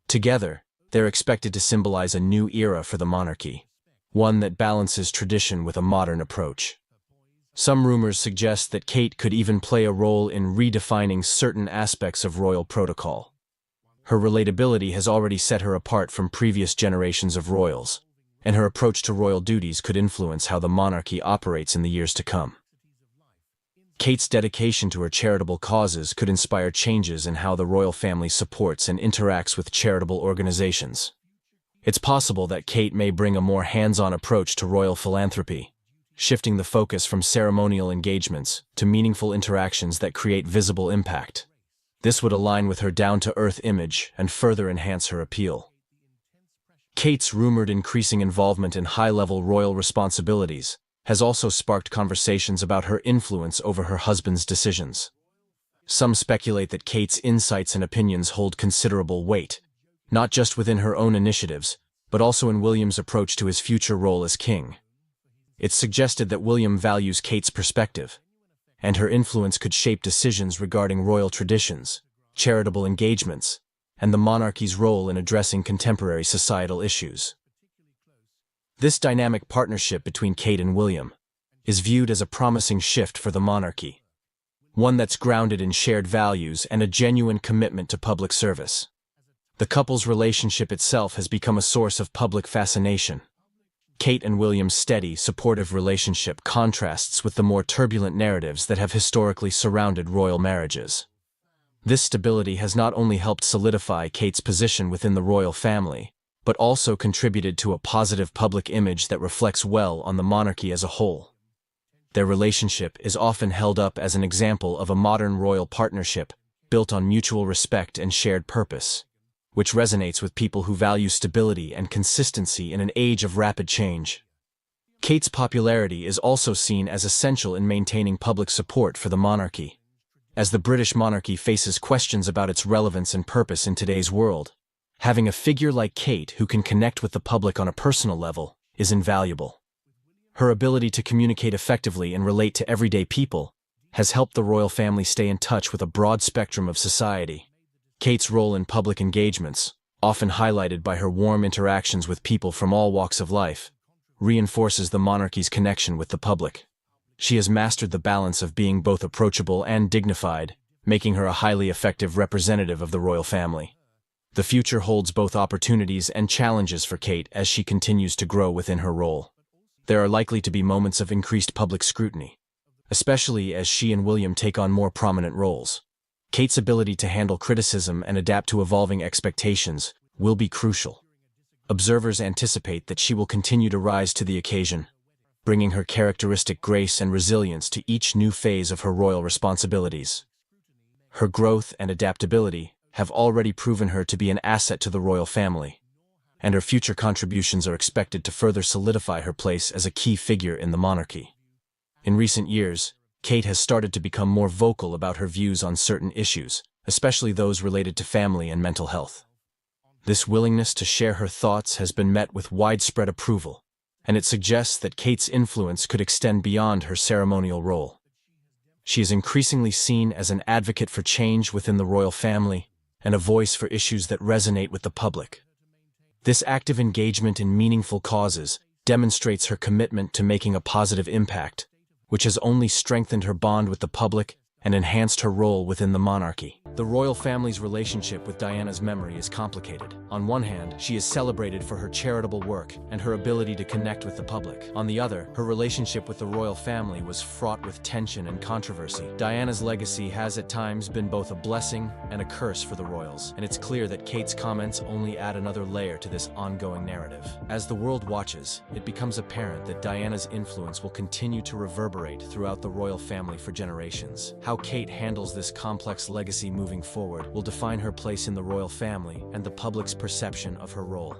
Together, they're expected to symbolize a new era for the monarchy, one that balances tradition with a modern approach. Some rumors suggest that Kate could even play a role in redefining certain aspects of royal protocol. Her relatability has already set her apart from previous generations of royals, and her approach to royal duties could influence how the monarchy operates in the years to come. Kate's dedication to her charitable causes could inspire changes in how the royal family supports and interacts with charitable organizations. It's possible that Kate may bring a more hands-on approach to royal philanthropy, shifting the focus from ceremonial engagements to meaningful interactions that create visible impact. This would align with her down-to-earth image and further enhance her appeal. Kate's rumored increasing involvement in high-level royal responsibilities has also sparked conversations about her influence over her husband's decisions. Some speculate that Kate's insights and opinions hold considerable weight, not just within her own initiatives, but also in William's approach to his future role as king. It's suggested that William values Kate's perspective, and her influence could shape decisions regarding royal traditions, charitable engagements, and the monarchy's role in addressing contemporary societal issues. This dynamic partnership between Kate and William is viewed as a promising shift for the monarchy, one that's grounded in shared values and a genuine commitment to public service. The couple's relationship itself has become a source of public fascination. Kate and William's steady, supportive relationship contrasts with the more turbulent narratives that have historically surrounded royal marriages. This stability has not only helped solidify Kate's position within the royal family, but also contributed to a positive public image that reflects well on the monarchy as a whole. Their relationship is often held up as an example of a modern royal partnership built on mutual respect and shared purpose, which resonates with people who value stability and consistency in an age of rapid change. Kate's popularity is also seen as essential in maintaining public support for the monarchy. As the British monarchy faces questions about its relevance and purpose in today's world, having a figure like Kate who can connect with the public on a personal level is invaluable. Her ability to communicate effectively and relate to everyday people has helped the royal family stay in touch with a broad spectrum of society. Kate's role in public engagements, often highlighted by her warm interactions with people from all walks of life, reinforces the monarchy's connection with the public. She has mastered the balance of being both approachable and dignified, making her a highly effective representative of the royal family. The future holds both opportunities and challenges for Kate as she continues to grow within her role. There are likely to be moments of increased public scrutiny, especially as she and William take on more prominent roles. Kate's ability to handle criticism and adapt to evolving expectations will be crucial. Observers anticipate that she will continue to rise to the occasion, bringing her characteristic grace and resilience to each new phase of her royal responsibilities. Her growth and adaptability have already proven her to be an asset to the royal family, and her future contributions are expected to further solidify her place as a key figure in the monarchy. In recent years, Kate has started to become more vocal about her views on certain issues, especially those related to family and mental health. This willingness to share her thoughts has been met with widespread approval, and it suggests that Kate's influence could extend beyond her ceremonial role. She is increasingly seen as an advocate for change within the royal family and a voice for issues that resonate with the public. This active engagement in meaningful causes demonstrates her commitment to making a positive impact, which has only strengthened her bond with the public and enhanced her role within the monarchy. The royal family's relationship with Diana's memory is complicated. On one hand, she is celebrated for her charitable work and her ability to connect with the public. On the other, her relationship with the royal family was fraught with tension and controversy. Diana's legacy has at times been both a blessing and a curse for the royals, and it's clear that Kate's comments only add another layer to this ongoing narrative. As the world watches, it becomes apparent that Diana's influence will continue to reverberate throughout the royal family for generations. How Kate handles this complex legacy moving forward will define her place in the royal family and the public's perception of her role.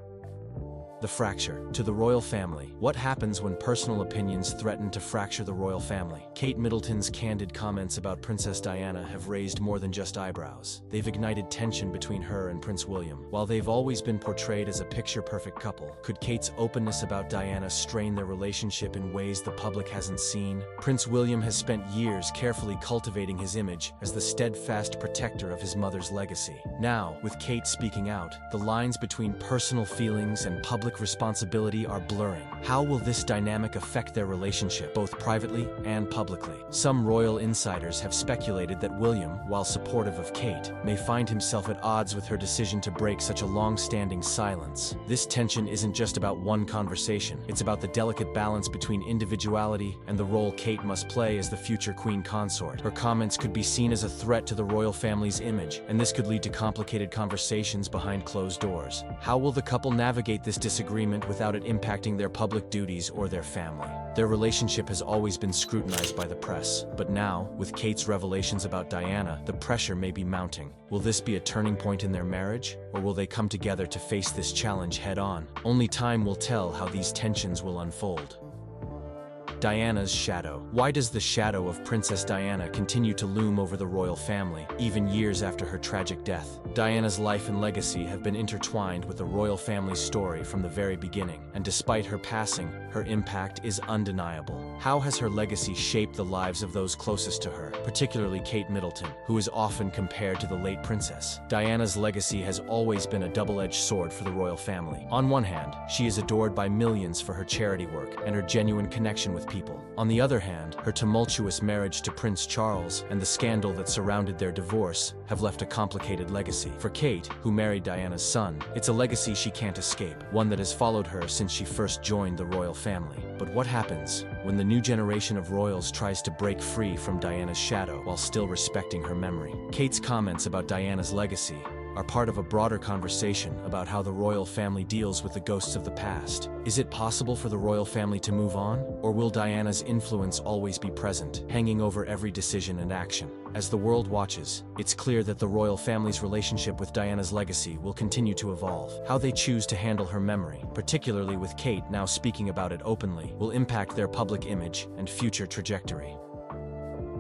The fracture. To the royal family. What happens when personal opinions threaten to fracture the royal family? Kate Middleton's candid comments about Princess Diana have raised more than just eyebrows. They've ignited tension between her and Prince William. While they've always been portrayed as a picture-perfect couple, could Kate's openness about Diana strain their relationship in ways the public hasn't seen? Prince William has spent years carefully cultivating his image as the steadfast protector of his mother's legacy. Now, with Kate speaking out, the lines between personal feelings and public responsibility are blurring. How will this dynamic affect their relationship, both privately and publicly? Some royal insiders have speculated that William, while supportive of Kate, may find himself at odds with her decision to break such a long-standing silence. This tension isn't just about one conversation. It's about the delicate balance between individuality and the role Kate must play as the future queen consort. Her comments could be seen as a threat to the royal family's image, and this could lead to complicated conversations behind closed doors. How will the couple navigate this disagreement without it impacting their public duties or their family? Their relationship has always been scrutinized by the press, but now, with Kate's revelations about Diana, the pressure may be mounting. Will this be a turning point in their marriage, or will they come together to face this challenge head-on? Only time will tell how these tensions will unfold. Diana's shadow. Why does the shadow of Princess Diana continue to loom over the royal family, even years after her tragic death? Diana's life and legacy have been intertwined with the royal family's story from the very beginning, and despite her passing, her impact is undeniable. How has her legacy shaped the lives of those closest to her, particularly Kate Middleton, who is often compared to the late princess? Diana's legacy has always been a double-edged sword for the royal family. On one hand, she is adored by millions for her charity work and her genuine connection with people. On the other hand, her tumultuous marriage to Prince Charles and the scandal that surrounded their divorce have left a complicated legacy. For Kate, who married Diana's son, it's a legacy she can't escape, one that has followed her since she first joined the royal family. But what happens when the new generation of royals tries to break free from Diana's shadow while still respecting her memory? Kate's comments about Diana's legacy are part of a broader conversation about how the royal family deals with the ghosts of the past. Is it possible for the royal family to move on, or will Diana's influence always be present, hanging over every decision and action? As the world watches, it's clear that the royal family's relationship with Diana's legacy will continue to evolve. How they choose to handle her memory, particularly with Kate now speaking about it openly, will impact their public image and future trajectory.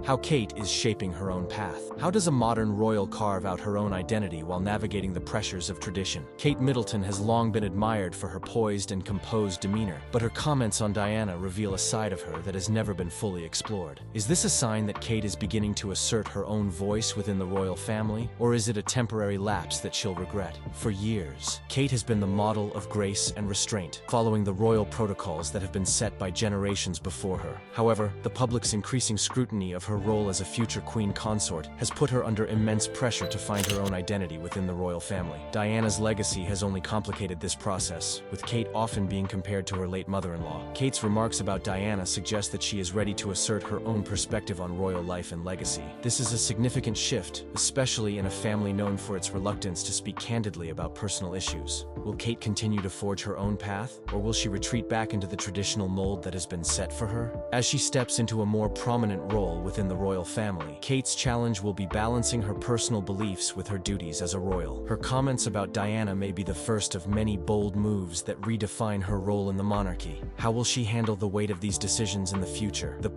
How Kate is shaping her own path. How does a modern royal carve out her own identity while navigating the pressures of tradition? Kate Middleton has long been admired for her poised and composed demeanor, but her comments on Diana reveal a side of her that has never been fully explored. Is this a sign that Kate is beginning to assert her own voice within the royal family, or is it a temporary lapse that she'll regret? For years, Kate has been the model of grace and restraint, following the royal protocols that have been set by generations before her. However, the public's increasing scrutiny of her role as a future queen consort has put her under immense pressure to find her own identity within the royal family. Diana's legacy has only complicated this process, with Kate often being compared to her late mother-in-law. Kate's remarks about Diana suggest that she is ready to assert her own perspective on royal life and legacy. This is a significant shift, especially in a family known for its reluctance to speak candidly about personal issues. Will Kate continue to forge her own path, or will she retreat back into the traditional mold that has been set for her? As she steps into a more prominent role within the royal family, Kate's challenge will be balancing her personal beliefs with her duties as a royal. Her comments about Diana may be the first of many bold moves that redefine her role in the monarchy. How will she handle the weight of these decisions in the future? The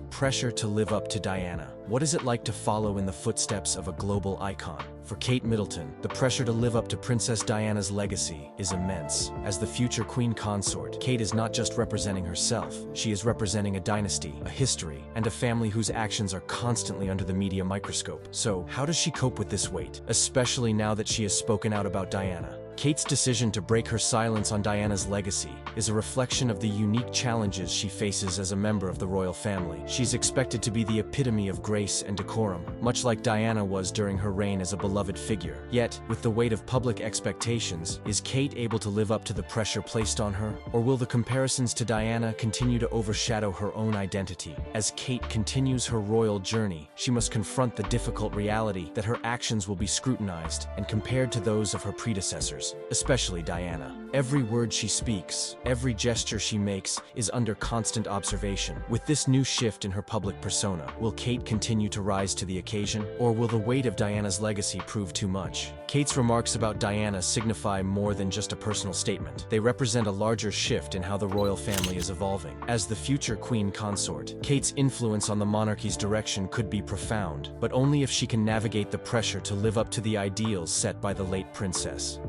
pressure to live up to Diana. What is it like to follow in the footsteps of a global icon? For Kate Middleton, the pressure to live up to Princess Diana's legacy is immense. As the future queen consort, Kate is not just representing herself, she is representing a dynasty, a history, and a family whose actions are constantly under the media microscope. So, how does she cope with this weight, especially now that she has spoken out about Diana? Kate's decision to break her silence on Diana's legacy is a reflection of the unique challenges she faces as a member of the royal family. She's expected to be the epitome of grace and decorum, much like Diana was during her reign as a beloved figure. Yet, with the weight of public expectations, is Kate able to live up to the pressure placed on her? Or will the comparisons to Diana continue to overshadow her own identity? As Kate continues her royal journey, she must confront the difficult reality that her actions will be scrutinized and compared to those of her predecessors, especially Diana. Every word she speaks, every gesture she makes is under constant observation. With this new shift in her public persona, will Kate continue to rise to the occasion, or will the weight of Diana's legacy prove too much? Kate's remarks about Diana signify more than just a personal statement. They represent a larger shift in how the royal family is evolving. As the future queen consort, Kate's influence on the monarchy's direction could be profound, but only if she can navigate the pressure to live up to the ideals set by the late princess.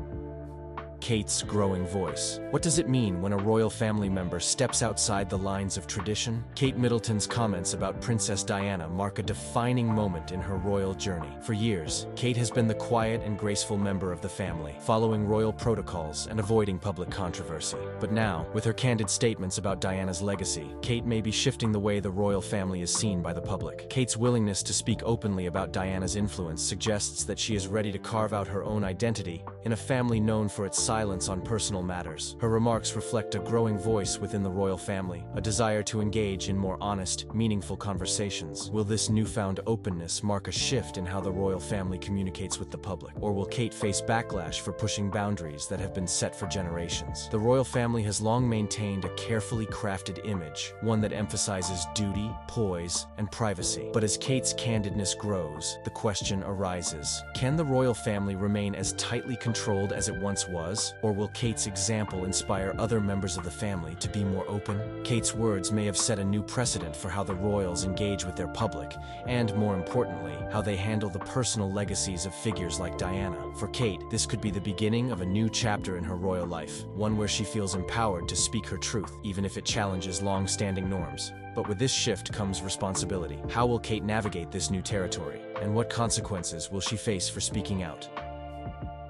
Kate's growing voice. What does it mean when a royal family member steps outside the lines of tradition? Kate Middleton's comments about Princess Diana mark a defining moment in her royal journey. For years, Kate has been the quiet and graceful member of the family, following royal protocols and avoiding public controversy. But now, with her candid statements about Diana's legacy, Kate may be shifting the way the royal family is seen by the public. Kate's willingness to speak openly about Diana's influence suggests that she is ready to carve out her own identity in a family known for its silence on personal matters. Her remarks reflect a growing voice within the royal family, a desire to engage in more honest, meaningful conversations. Will this newfound openness mark a shift in how the royal family communicates with the public? Or will Kate face backlash for pushing boundaries that have been set for generations? The royal family has long maintained a carefully crafted image, one that emphasizes duty, poise, and privacy. But as Kate's candidness grows, the question arises: can the royal family remain as tightly controlled as it once was? Or will Kate's example inspire other members of the family to be more open? Kate's words may have set a new precedent for how the royals engage with their public, and more importantly, how they handle the personal legacies of figures like Diana. For Kate, this could be the beginning of a new chapter in her royal life, one where she feels empowered to speak her truth, even if it challenges long-standing norms. But with this shift comes responsibility. How will Kate navigate this new territory? And what consequences will she face for speaking out?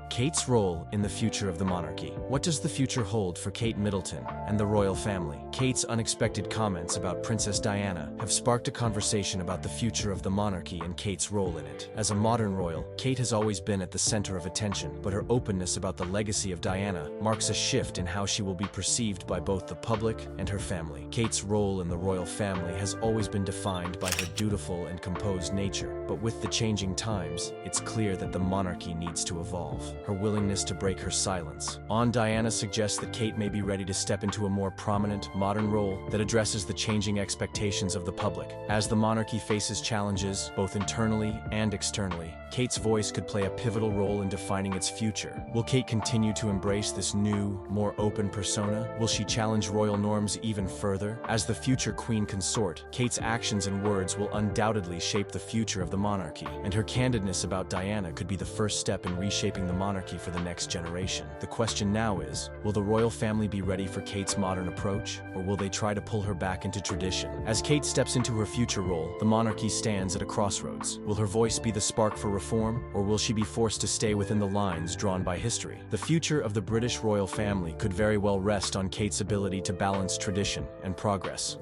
Kate's role in the future of the monarchy. What does the future hold for Kate Middleton and the royal family? Kate's unexpected comments about Princess Diana have sparked a conversation about the future of the monarchy and Kate's role in it. As a modern royal, Kate has always been at the center of attention, but her openness about the legacy of Diana marks a shift in how she will be perceived by both the public and her family. Kate's role in the royal family has always been defined by her dutiful and composed nature, but with the changing times, it's clear that the monarchy needs to evolve. Her willingness to break her silence on Diana suggests that Kate may be ready to step into a more prominent, modern role that addresses the changing expectations of the public. As the monarchy faces challenges, both internally and externally, Kate's voice could play a pivotal role in defining its future. Will Kate continue to embrace this new, more open persona? Will she challenge royal norms even further? As the future queen consort, Kate's actions and words will undoubtedly shape the future of the monarchy, and her candidness about Diana could be the first step in reshaping the monarchy for the next generation. The question now is, will the royal family be ready for Kate's modern approach, or will they try to pull her back into tradition? As Kate steps into her future role, the monarchy stands at a crossroads. Will her voice be the spark for reform, or will she be forced to stay within the lines drawn by history? The future of the British royal family could very well rest on Kate's ability to balance tradition and progress.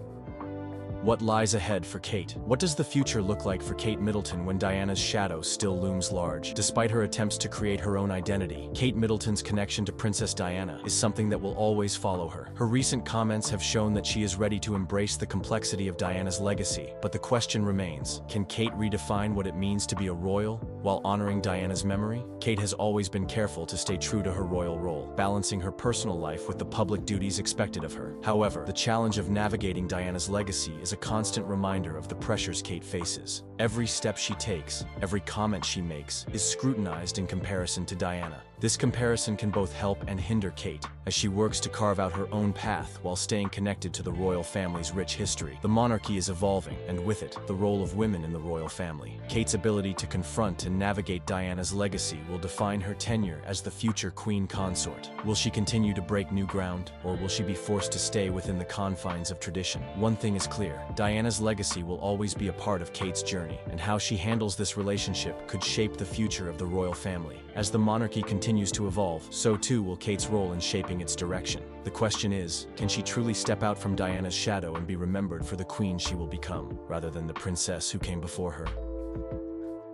What lies ahead for Kate? What does the future look like for Kate Middleton when Diana's shadow still looms large? Despite her attempts to create her own identity, Kate Middleton's connection to Princess Diana is something that will always follow her. Her recent comments have shown that she is ready to embrace the complexity of Diana's legacy, but the question remains, can Kate redefine what it means to be a royal while honoring Diana's memory? Kate has always been careful to stay true to her royal role, balancing her personal life with the public duties expected of her. However, the challenge of navigating Diana's legacy is a constant reminder of the pressures Kate faces. Every step she takes, every comment she makes, is scrutinized in comparison to Diana. This comparison can both help and hinder Kate, as she works to carve out her own path while staying connected to the royal family's rich history. The monarchy is evolving, and with it, the role of women in the royal family. Kate's ability to confront and navigate Diana's legacy will define her tenure as the future queen consort. Will she continue to break new ground, or will she be forced to stay within the confines of tradition? One thing is clear, Diana's legacy will always be a part of Kate's journey, and how she handles this relationship could shape the future of the royal family. As the monarchy continues to evolve, so too will Kate's role in shaping its direction. The question is, can she truly step out from Diana's shadow and be remembered for the queen she will become, rather than the princess who came before her?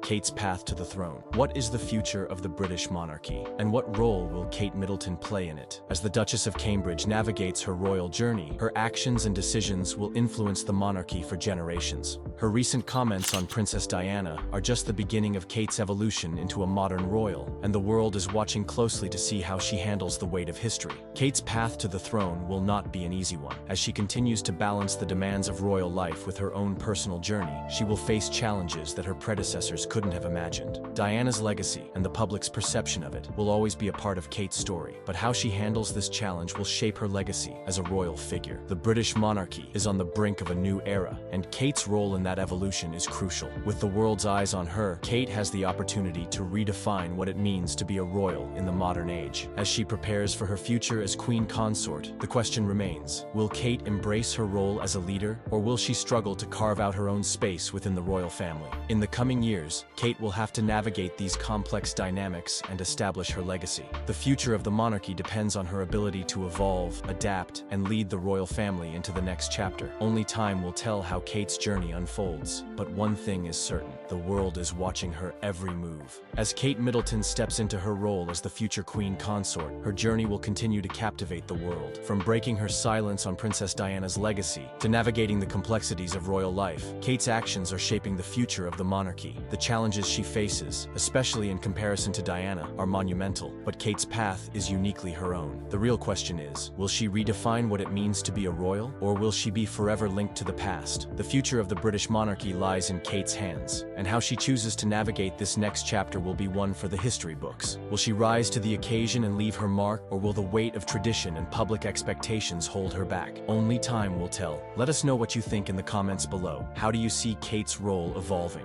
Kate's path to the throne. What is the future of the British monarchy, and what role will Kate Middleton play in it? As the Duchess of Cambridge navigates her royal journey, her actions and decisions will influence the monarchy for generations. Her recent comments on Princess Diana are just the beginning of Kate's evolution into a modern royal, and the world is watching closely to see how she handles the weight of history. Kate's path to the throne will not be an easy one. As she continues to balance the demands of royal life with her own personal journey, she will face challenges that her predecessors couldn't have imagined. Diana's legacy and the public's perception of it will always be a part of Kate's story, but how she handles this challenge will shape her legacy as a royal figure. The British monarchy is on the brink of a new era, and Kate's role in that evolution is crucial. With the world's eyes on her, Kate has the opportunity to redefine what it means to be a royal in the modern age. As she prepares for her future as queen consort, the question remains, will Kate embrace her role as a leader, or will she struggle to carve out her own space within the royal family? In the coming years, Kate will have to navigate these complex dynamics and establish her legacy. The future of the monarchy depends on her ability to evolve, adapt, and lead the royal family into the next chapter. Only time will tell how Kate's journey unfolds, but one thing is certain, the world is watching her every move. As Kate Middleton steps into her role as the future queen consort, her journey will continue to captivate the world. From breaking her silence on Princess Diana's legacy to navigating the complexities of royal life, Kate's actions are shaping the future of the monarchy. The challenges she faces, especially in comparison to Diana, are monumental, but Kate's path is uniquely her own. The real question is, will she redefine what it means to be a royal, or will she be forever linked to the past? The future of the British monarchy lies in Kate's hands, and how she chooses to navigate this next chapter will be one for the history books. Will she rise to the occasion and leave her mark, or will the weight of tradition and public expectations hold her back? Only time will tell. Let us know what you think in the comments below. How do you see Kate's role evolving?